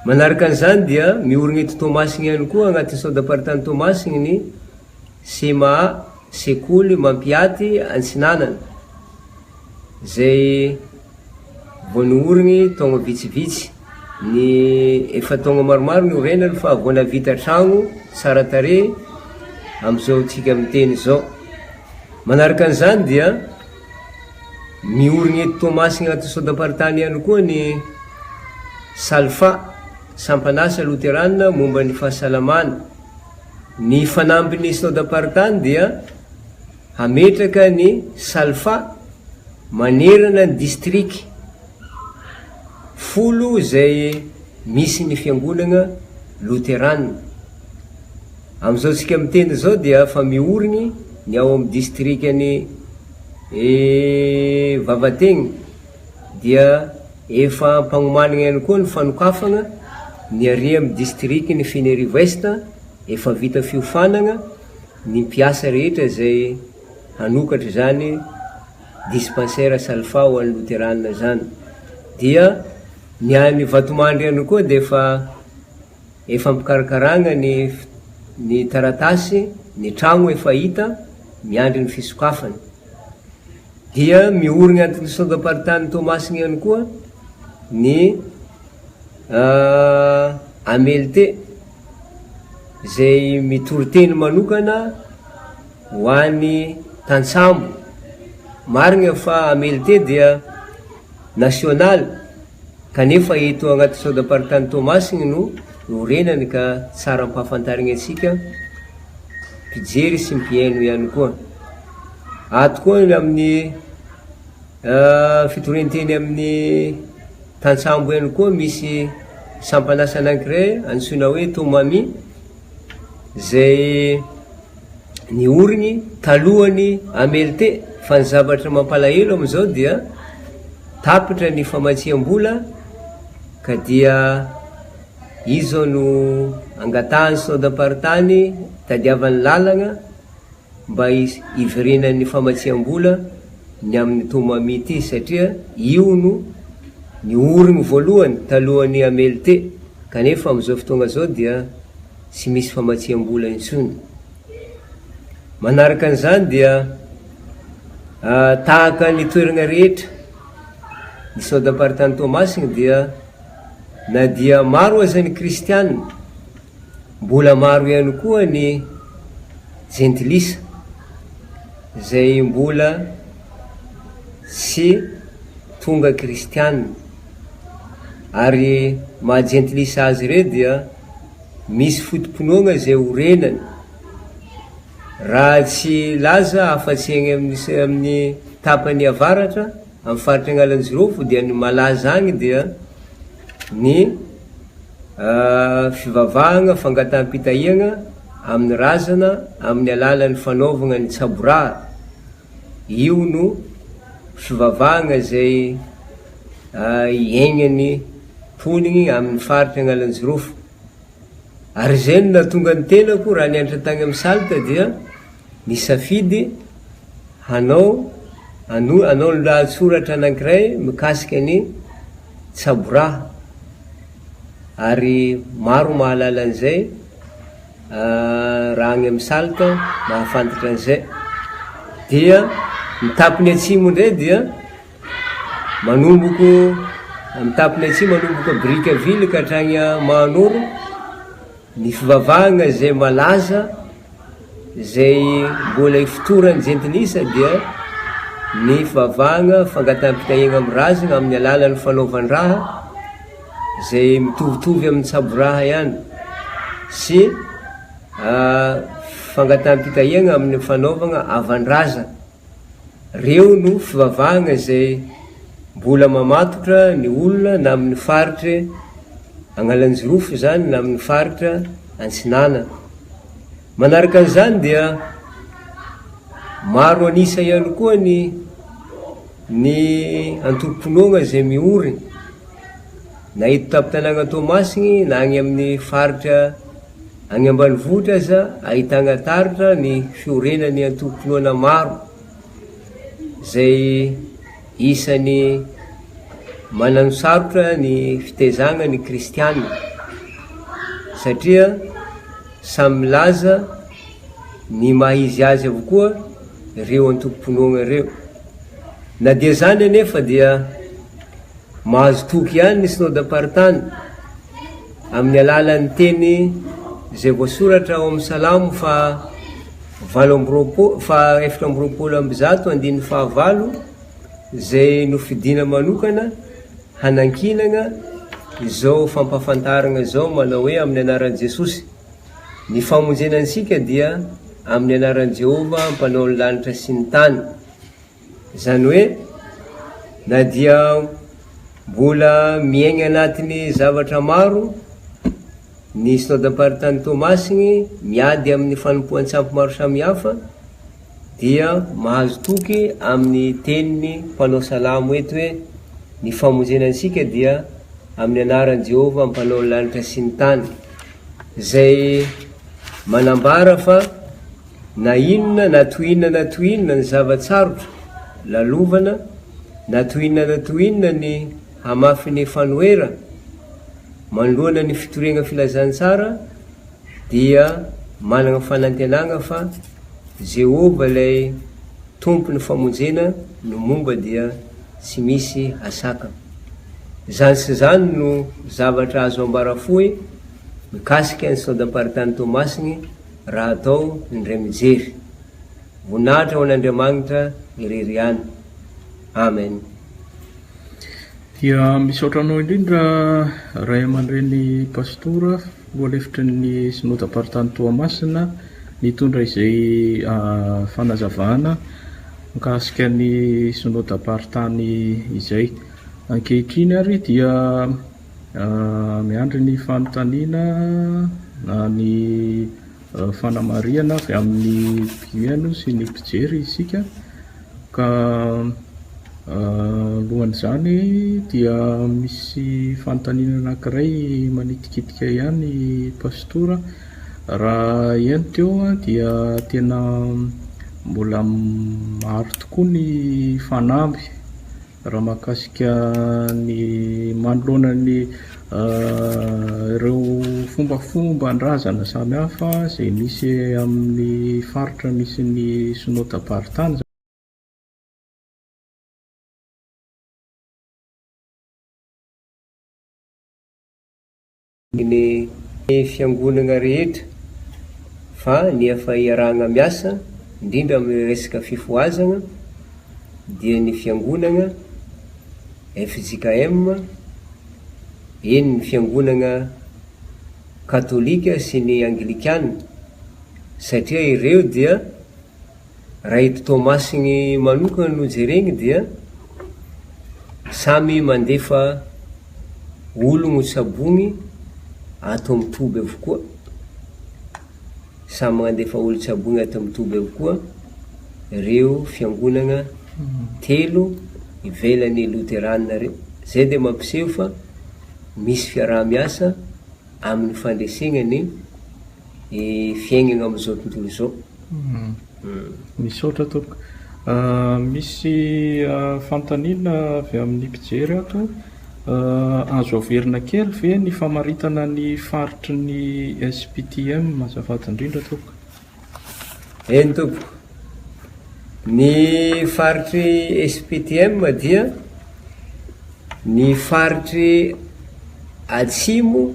Manaraka an'izany dia miorigna eto Tomasy ihany koa agnatin'ny Synode aparitany Tomasy ny CMA sekoly Mampiaty Antsinanana zay vao niorigny taogna vitsivitsy, ny efa taogna maromaro ny orenany fa vao navita tragno tsara tarehy am'izao tsika miteny zao. Manaraka an'izany dia miorigny eto Tomasy agnatin'ny Synode aparitany ihany koa ny Salfa Sampanasa Luteranina momba ny fahasalamana. Ny fanambin'ny Synode aparitany dia hametraka ny Salfa manerana ny distriky 10 zay misy ny fiangonana Luteranina. Am'izao tsika miteny zao dia fa miorigny ny ao amin'ny distrikany Vavategny dia efa mpagnomanana ihany koa ny fanokafana ny ary amin'ny distrikny Fianaravo Est efa vita fiofanana ny mpiasa rehetra zay hanokatra zany dispensaire Salfa ho an'ny Luterana zany. Dia ny any Vatomandry ihany koa dia efa mpikarakarana ny taratasy, ny tragno efa hita miandry ny fisokafany. Dia miorigna antony Sondapartany Tomasiny ihany koa ny Amelte zay mitoriteny manokana ho an'ny Tantsambo. Marigna fa Amelte dia national kanefa eto agnaty Sondapartany Tomasiny no renany ka tsara mpahafantarigna atsika mpijery sy mpiaino ihany koa. Ato koa amin'ny fitorenteny amin'ny Tantsambo ihany koa misy sampanasa anankiray antsoina hoe Tomami zay niorigny talohany Amelte. Fa ny zavatra mampalahelo am'izao dia tapitra ny famatsiam-bola ka dia izo no angatahany Sondapartany tadiavany lalagna mba iverenan'ny famatsiam-bola ny amin'ny Tomami ity satria io no niorigny voalohany talohan'ny Amelte kanefa am'izao fotoagna zao dia tsy misy famatsiam-bola intsony. Manaraka an'izany dia tahaka ny toerana rehetra ny Sondapartany Tomasiny dia na dia maro aza ny kristianina, mbola maro ihany koa ny gentilisa zay mbola tsy tonga kristianina. Ary mahagentilisa azy re dia misy fotompinoana zay horenany. Raha tsy laza afa-tsy egny amin'ny tapany avaratra amin'ny faritra Agnalanjirofo dia ny malaza agny dia ny fivavahana fangataham-pitahiana amin'ny razana amin'ny alalan'ny fanaovana ny tsaboraha. Io no fivavahana zay iainany poniny amin'ny faritra Agnalanjirofo. Ary zay no natonga ny tenako raha nianatra tany amin'ny salita dia nisafidy hanao ny lahatsoratra anankiray mikasika ny tsaboraha. Ary maro mahalala an'izay raha agny amin'ny salita mahafantatra an'izay. Dia ny tapiny atsimo indray dia manomboko amin'ny tapiny atsimo manomboko Bricaville ka hatrany Mahanoro. Ny fivavahana zay malaza zay mbola ifotoran'ny gentilisa dia ny fivavahana fangataham-pitahiana amin'ny razana amin'ny alalan'ny fanaovany raha zay mitovitovy amin'ny tsaboraha ihany sy fangataham-pitahiana amin'ny fanaovana avan-draza. Reo no fivavahana zay mbola mamatotra ny olona na amin'ny faritra Agnalanjirofo zany na amin'ny faritra Antsinana. Manaraka an'izany dia maro anisa ihany koa ny antokom-pinoana zay mioriny na eto tampon-tanàna Tomasiny na agny amin'ny faritra agny ambanivohitra aza ahitana taritra ny fiorenany antokom-pinoana maro zay isany manano sarotra ny fitezagna ny kristianina satria samy milaza ny mahizy azy avokoa reo antokom-pinoana reo. Na dia zany anefa dia mahazo toky ihany ny Sondapartany amin'ny alalan'ny teny zay voasoratra ao amin'ny Salamo fa 7:1 zay nofidina manokana hanankinana izao fampahafantarana zao manao hoe amin'ny anaran'i Jesosy. Ny famonjenantsika dia amin'ny anaran'i Jehova mpanao ny lanitra sy ny tany. Zany hoe na dia mbola miaigna anatin'ny zavatra maro ny synodam-paritany Tomasiny miady amin'ny fanompoan-tsampy maro samihafa dia mahazo toky amin'ny teniny mpanao salamo eto hoe ny famonjenansika dia amin'ny anaran'i Jehova mpanao lanitra sy ny tany, zay manambara fa na inona na toinona ny zavatsarotra lalovana, na toinona ny hamafy ny fanoera manoloana ny fitorena filazantsara, dia manana fanantenana fa Jehova lay tompony famonjena no momba dia tsy misy asaka. Zany sy zany no zavatra azo ambara fohy mikasika ny synodam-paritany Tomasiny raha atao indray mijery. Voninahitra ho an'Andriamanitra irery ihany. Amen. Dia misaotranao indrindra ray aman-dreny pastora voalefitry ny synodam-paritany Toamasina nitondra izay fanazavana mikasika ny synodam-paritany izay. Ankehitriny ary dia miandry ny fanontaniana na ny fanamariana avy amin'ny mpieno sy ny mpijery isika ka lohan'izany dia misy fanontaniana anankiray manitikitika ihany pastora. Raha ihany teo dia tena mbola maro tokoa ny fanamby raha mahakasika ny manoloana ny ireo fombafomban-drazana samihafa izay misy amin'ny faritra misy ny synodam-paritany. Ny fiangonana rehetra fa ny efa iarahana miasa indrindra amin'ny resaka fifoazana dia ny fiangonana FJKM, eny ny fiangonana katolika sy ny anglikana, satria ireo dia raha ito Tomasiny manokana no jereny dia samy mandefa ologno tsabony ato mitoby avokoa, samy mandefa olo tsabony ato mitoby avokoa ireo fiangonana telo ivelan'ny Luterana reo. Zay dia mampiseho fa misy fiaraha-miasa amin'ny fandresenany fiainana amin'izao tontolo izao. Misaotra tompoko. Misy fanontaniana avy amin'ny mpijery ato, azo averina kely ve ny famaritana ny faritry ny SPTM mazavady indrindra tompoko? Eny tompoko. Ny faritry SPTM dia ny faritry atsimo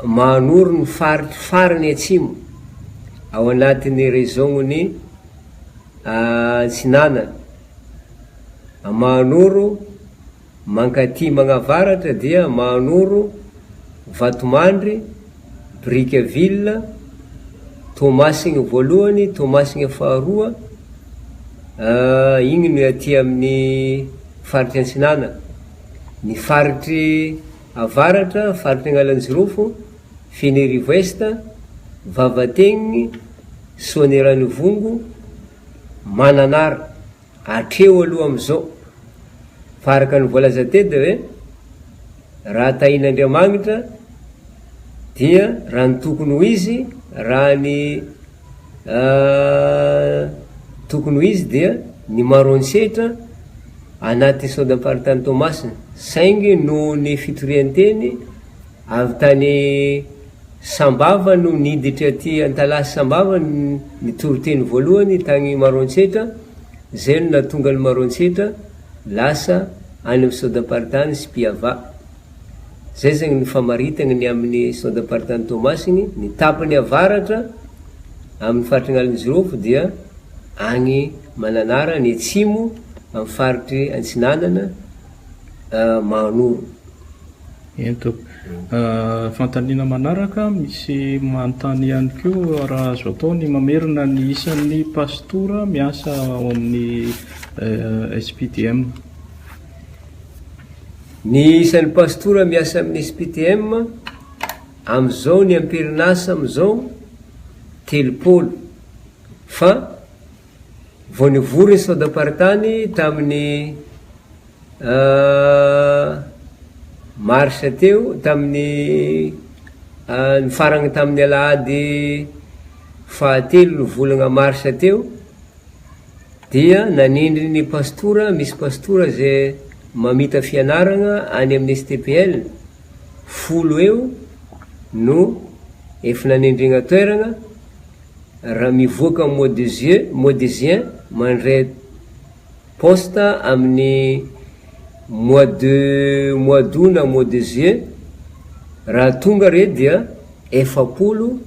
manoro ny faritry farany atsimo ao anatin'ny région-ny Antsinana. Manoro mankaty magnavaratra dia manoro Vatomandry, Briqueville, Tomasiny voalohany, Tomasiny faharoa, igny no aty amin'ny faritry Antsinana. Ny faritry avaratra, faritry Agnalanjirofo, Fianarivou Est, Vavateniny, Soaneranivongo, Mananara, atreo aloha amin'izao. Faraka ny voalaza tedy hoe raha tahin'Andriamanitra dia raha ny tokony ho izy, raha ny tokony ho izy dia ny maronsetra anaty synodam-paritany Tomasina, saingy no ny fitorian-teny avy tany Sambava no niditra aty Antalasy Sambava ny toroteny voalohany tany maronsetra, zay no nahatonga ny maronsetra lasa any amin'ny synodam-paritany sy mpiava. Zay zany ny famaritana ny amin'ny synodam-paritany Tomasiny. Ny tapany avaratra amin'ny faritry Agnalanjirofo dia agny Mananara, ny atsimo amin'ny faritry Antsinanana Manoro. Ento. Fantaniana manaraka misy manontany ihany koa raha azo atao ny mamerina ny isan'ny pastora miasa ao amin'ny SPTM. Ny isan'ny pastora miasa amin'ny SPTM am'izao ny amperinasa am'izao 3 fa vao nivory ny Sao-Dapartany tamin'ny marsa teo, tamin'ny nifaragna tamin'ny alahady 7 ny volagna marsa teo, dia nanindry ny pastora, misy pastora zay mamita fianaragna any amin'ny STPL 10 eo no efa nanindrina toeragna raha mivoaka mois de juin mandray poste amin'ny mois d'août na mois de juillet, raha tonga re dia 70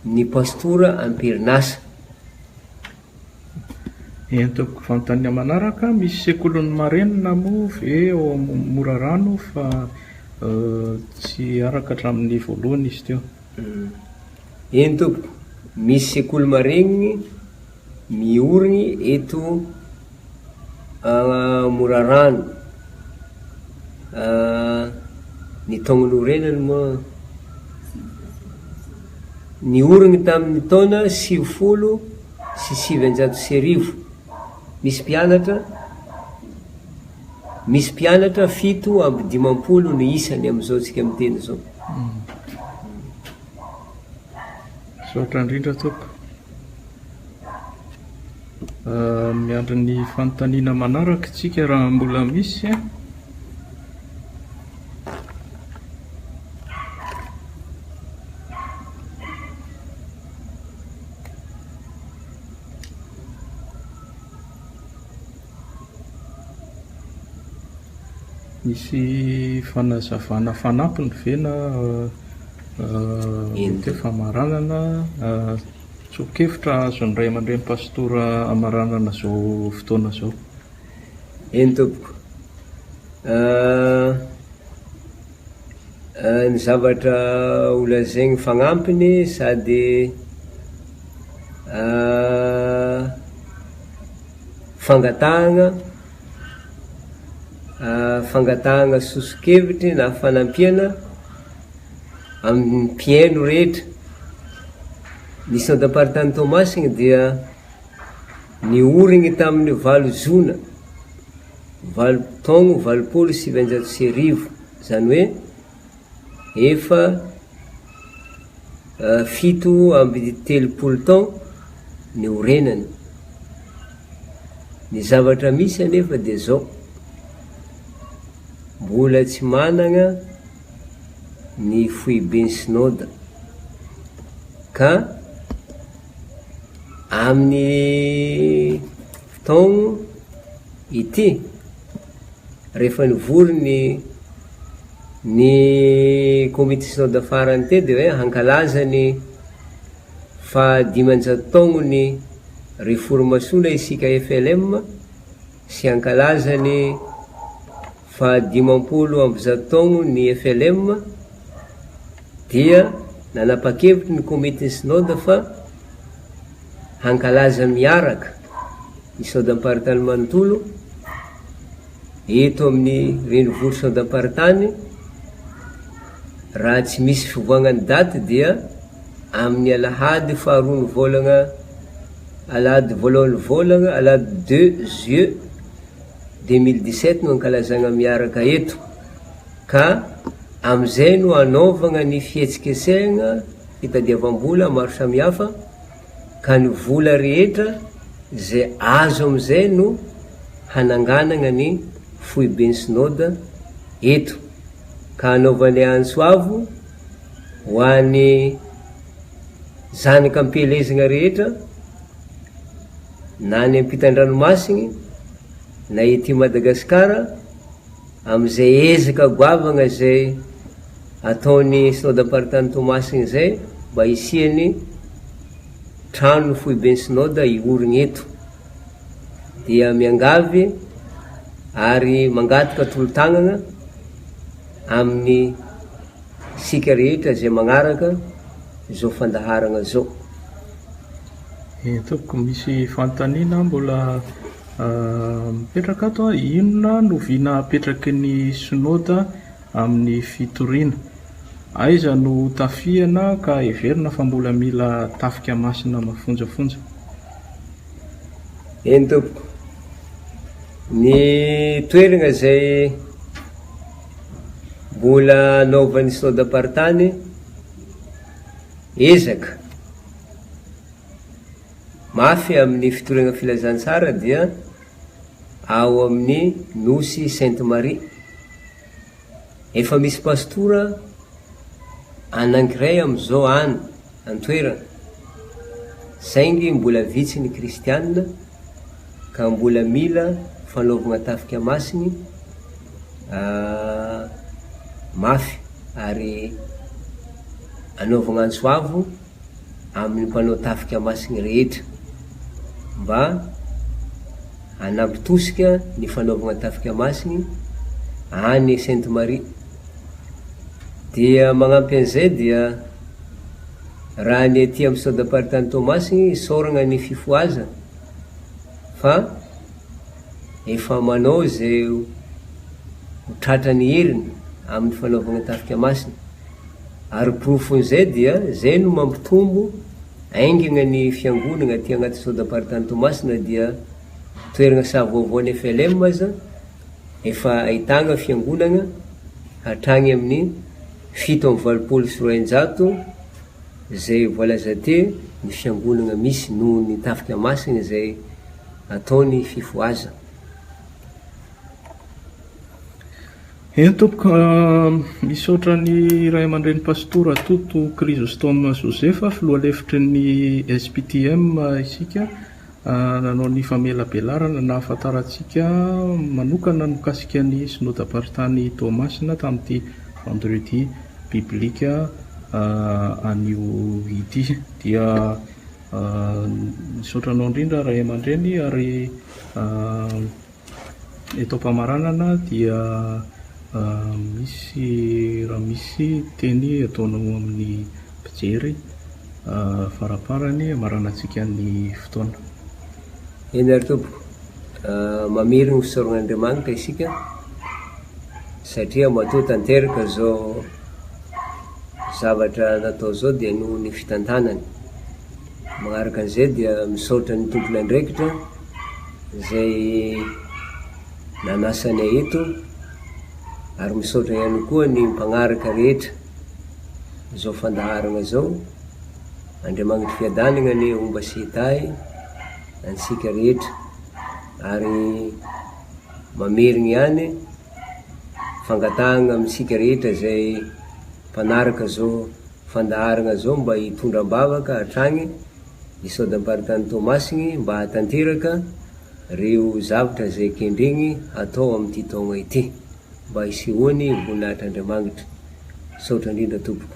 ny pastora amperinasa. Entako fanontania manaraka, misy sekolon'ny marenina moa ve eo Morarano fa tsy araka hatramin'ny voalohany izy teo? Entoko misy sekoly mareniny mioriny eto Morarano, ny taonany orenany moa ny oriny tamin'ny taona 70 sy 900. Misy mpianatra 750 ny isany am'izao tsika miteny zao. Soatra indrindra toko. Miandry ny fanontaniana manaraka tsika raha mbola misy. Misy fanazavana fanampiny vena te famaranana tsokevitra azo ny ray aman-dreny pastora amaranana zao fotoana zao. Eny tompoko, ny zavatra olazaigny fagnampiny sady fangatahagna sosokevitry na fanampiana amin'ny mpiaino rehetra. Ny Sao-Dapartany Tomasiny dia ny origny tamin'ny 9 Jona 730, zany hoe efa 730 taona ny orenany. Ny zavatra misy anefa dia zao, mbola tsy managna ny foibeny synôda, ka amin'ny taogno ity rehefa nivory ny komité synôda farany te dia hoe hankalazany fa 500 taogno ny reformasona isika FLM sy hankalazany fa 50 taogno ny FLM, dia nanapa-kevitry ny komité synôda fa hankalaza miaraka ny Sao-Dapartany manontolo eto amin'ny renivohitry Sao-Dapartany. Raha tsy misy fivoagnany daty dia amin'ny alahady faharoa ny volagna, alahady voalohan'ny volagna, alahady 2 juillet 2017 no ankalazagna miaraka eto, ka am'izay no anaovagna ny fihetsikesehagna fitadiavam-bola maro samihafa, ka ny vola rehetra zay azo am'izay no hananganagna ny foibeny synôda eto, ka anaovany Antsoavo ho an'ny zanaka ampelezagna rehetra na ny ampitan-dranomasiny na ety Madagasikara, am'izay ezaka goavagna zay ataony Sao-Dapartany Tomasiny zay mba hisiany trano ny foibeny synôda iorigny eto. Dia miangavy ary mangataka tolo-tagnana amin'ny sika rehetra zay magnaraka zao fandaharagna zao. Toko misy fanontaniana mbola Mipetraka ato inona no viana apetraky ny synôda amin'ny fitoriana. Aiza no tafiana ka heverina fa mbola mila tafika masina mafonjafonja. Eny tompoko, ny toerana zay mbola anaovan'ny synôdam-paritany ezaka mafy amin'ny fitoriana filazantsara dia ao amin'ny nosy Sainte Marie. Efa misy pastora anankiray am'izao any antoerana, saingy mbola vitsy ny kristianina ka mbola mila fanaovana tafika masiny mafy ary anaovana antsoavo amin'ny mpanao tafika masiny rehetra mba anampitosika ny fanaovana tafika masiny any Sainte Marie. Dia magnampy an'izay dia raha ny aty amin'ny synôdam-paritany Tomasy isaorana ny fifoaza fa efa manao zay hotratra ny heriny amin'ny fanaovana tafika masina, ary profon'izay dia zay no mampitombo aingana ny fiangonana aty anaty synôdam-paritany Tomasina dia toerana sahavaovao ny FLM aza efa ahitana fiangonana hatrany amin'ny 780 zay voalaza teo ny fiangonana misy noho ny tafika masina zay ataony fifoaza. Eny tompoko, misaotra ny ray aman-dreny pastora Toto Chrysostome Josefa, filoha lefitry ny SPTM isika, nanao ny famelabelarana na ahafantarantsika manokana mikasika ny synôdam-paritany Tomasina tamin'ity vendredi biblika anio ity. Dia misaotranao indrindra ray aman-dreny ary eto am-pamaranana dia raha misy teny ataonao amin'ny mpijery faraparany maranantsika ny fotoana. Eny ary tompoko, mamiriny fisaoran'Andriamanitra isika satria matoa tanteraka zao zavatra natao zao dia noho ny fitantanany. Magnaraka an'izay dia misaotra ny tompony andraikitra zay nanasany eto, ary misaotra ihany koa ny mpagnaraka rehetra zao fandaharana zao. Andriamanitra fiadanana ny omba sy hitay ansika rehetra, ary mameriny ihany fangatahana amintsika rehetra zay mpanaraka zao fandaharana zao mba hitondram-bavaka hatrany ny synôdam-paritany Tomasiny mba hatanteraka reo zavatra zay kendreny atao amin'ity taona ity mba hisehoany voninahitr'Andriamanitra. Saotra indrindra tompoko.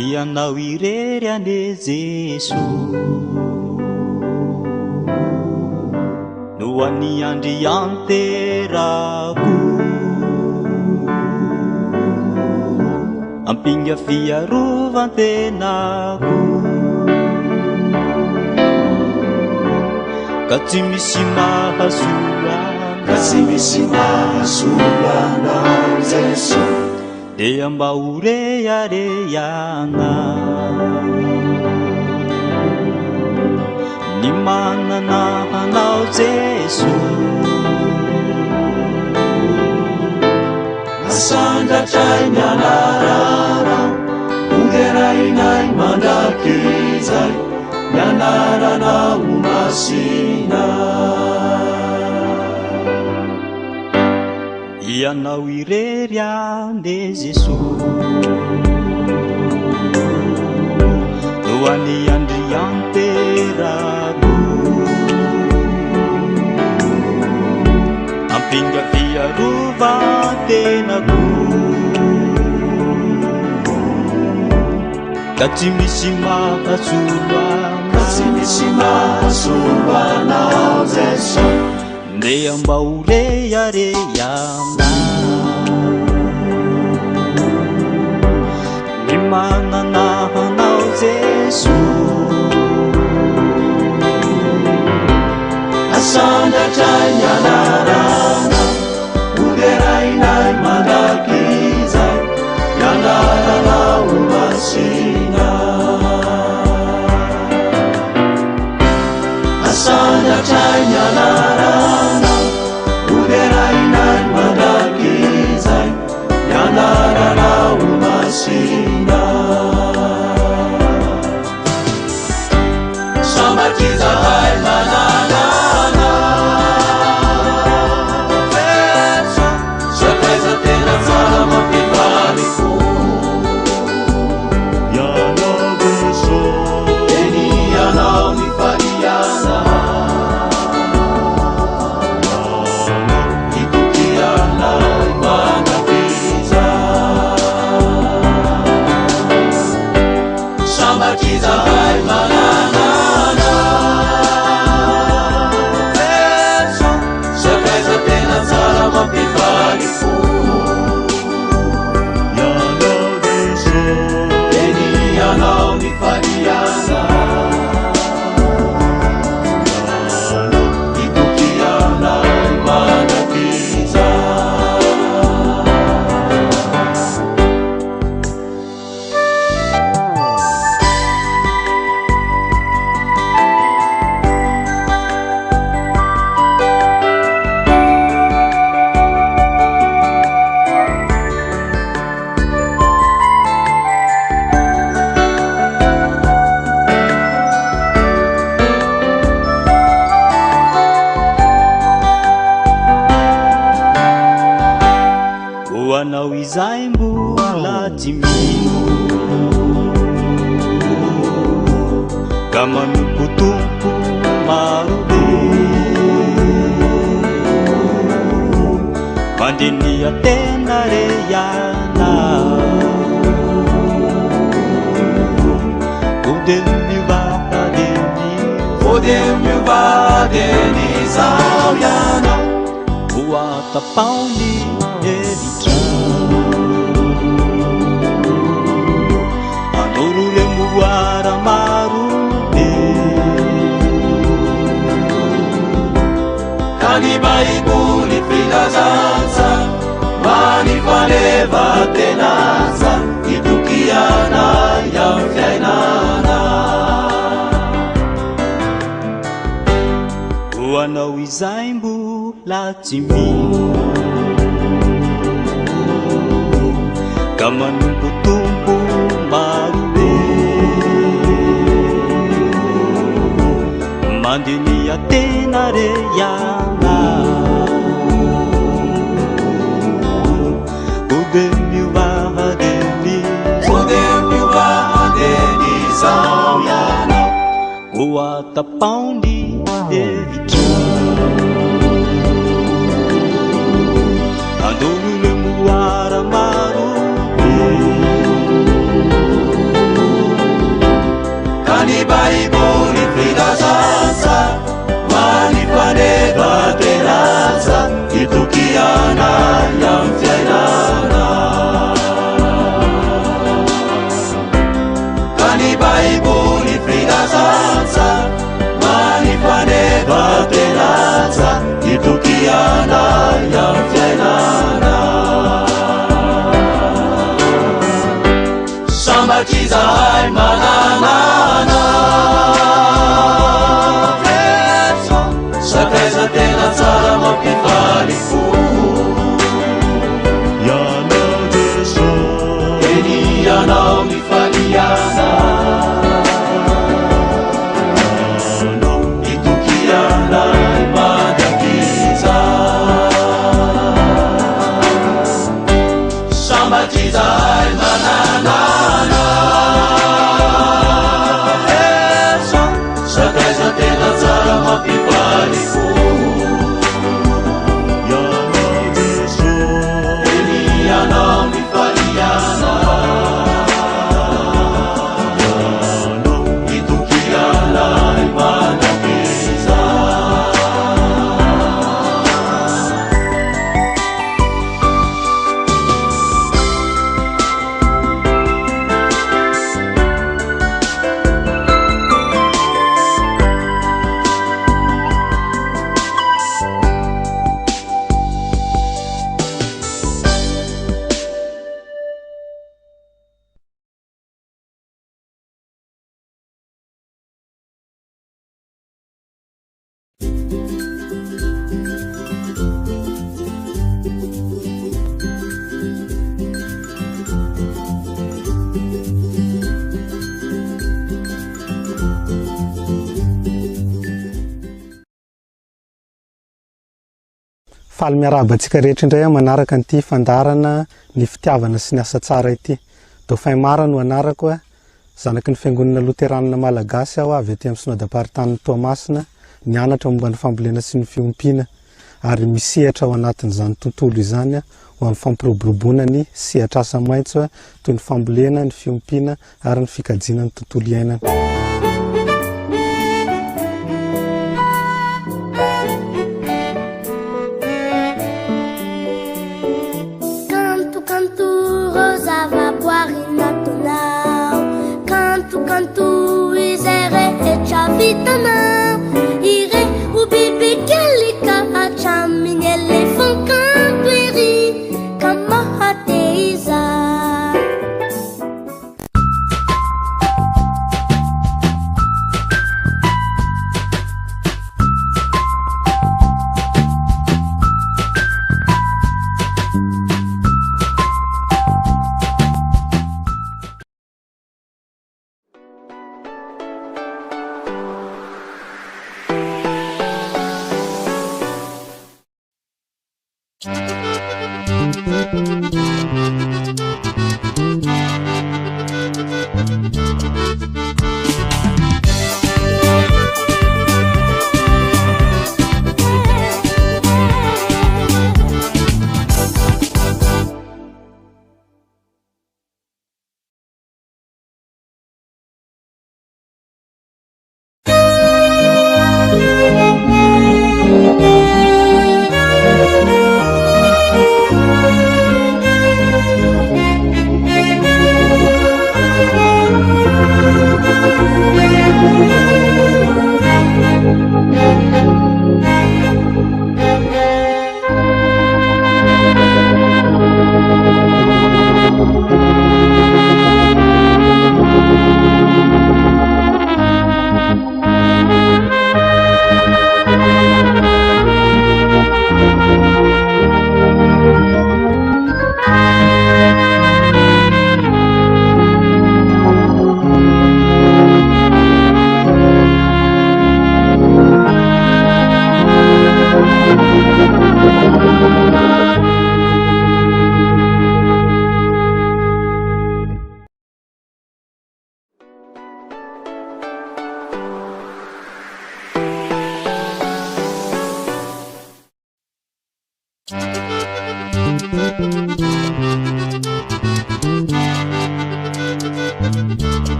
Ianao irery ane Jesu no any andry anterako ampinga fiarovan-tenako ka tsy misy mahasolana Jesu dia mba horehareana ny manana anao Jesosy. Asandratray ny anarana ongerainay mandrakizay ny anarana omasina. Ianao irery ane Jesosy no any andrianterako ampinga fiarovan-tenako ka tsy misy mahasolo Ka tsy misy mahasolo anao Jesosy. ndeha mba horehareha ny manana anao Jesosy. Asandratray ny anarana ongerainay mandrakizay ny anarana omasina. Asandratray ny anarana ongerainay mandrakizay ny anarana omasina. Sambakizahay mananana Petsa sakaiza tena tsara mampivaly fo Ianao Jesosy eny ianao ny fariana itokianay manakiza. Sambakizahay mananana Petsa sakaiza tena tsara mampivaly fo Ianao Jesosy eny ianao ny fariana itokianay manakiza. ho anao izay mbola tsy mino ka manompo tompo marobe mandiniha tena re ianao ode mivadeny Ode mivadeny izao ianao ho atapaony hevitra anoro le moara marobe ka ny baiboly filazansa manifaneva tenasa itokianay am fiainana. ho anao izay mbola tsy mino ka manompo tompo marobe mandiniha tena re ianao ode mivadeny Ode mivadeny izao ianao ho atapaony hevitra andolo le moara marobe ka ny baiboly filazansa manifaneva tenasa itokianay am fiainana. Ka ny baiboly filazansa manifaneva tenasa itokianay am fiainana. ianao mifaliana itokianay mandakiza sambatizay mananana esa sakaiza tena tsara mampivaly fo ianao mifaliana itokianay mandakiza Faly miarahaba antsika rehetra indray manaraka an'ity fandarana ny fitiavana sy ny asa tsara ity. Dauphin Mara no anarako zanaky ny fiangonana Loterana Malagasy aho avy aty amin'ny synodam-paritany Toamasina, nianatra momba ny fambolena sy ny fiompiana ary misehatra ao anatin'izany tontolo izany ho amin'ny fampiroboroboana ny sehatra asa maitso toy ny fambolena, ny fiompiana ary ny fikajiana ny tontolo iainana. Ire o bibi kelika achamini elefant kambiri kama hateiza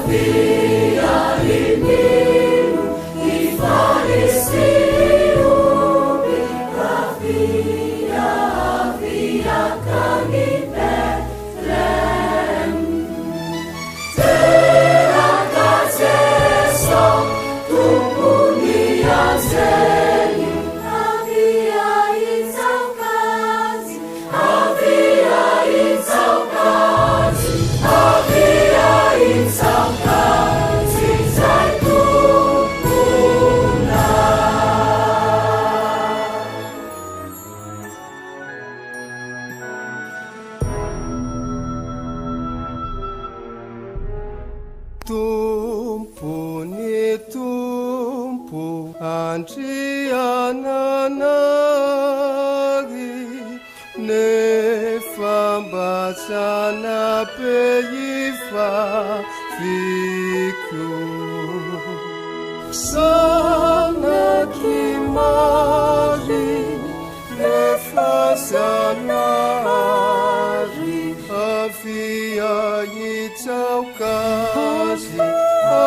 Via in mim, e faleceu. andriananary nefa mba tsanapeifavyko sanaky mary nefa zanahary avia itsaokazy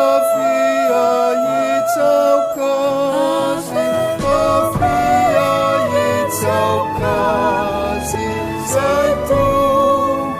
avia itsaokazy avia itsaokazy zay tompona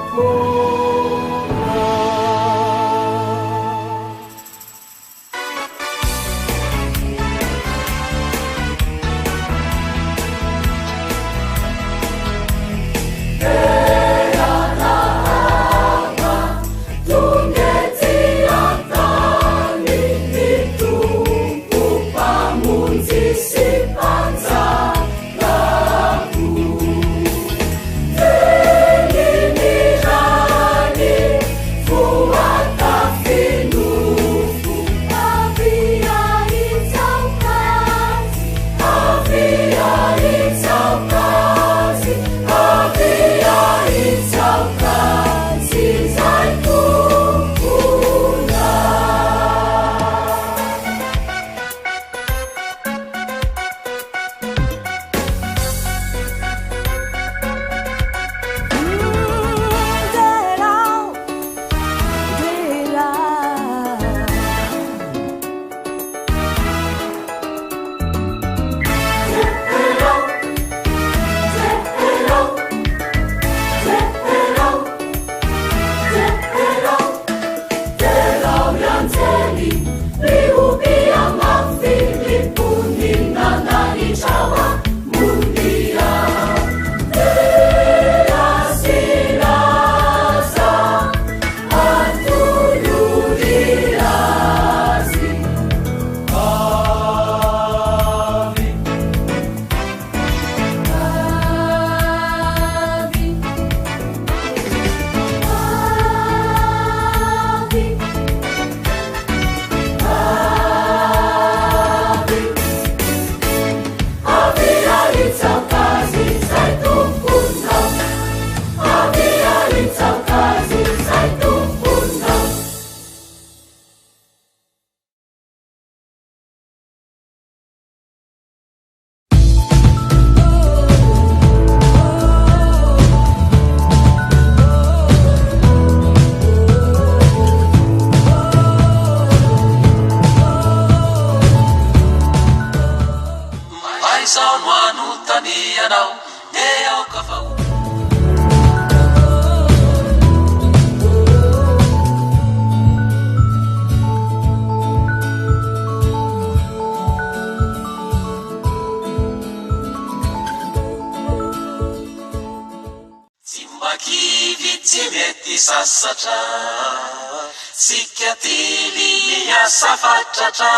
Sika tili ya safatratra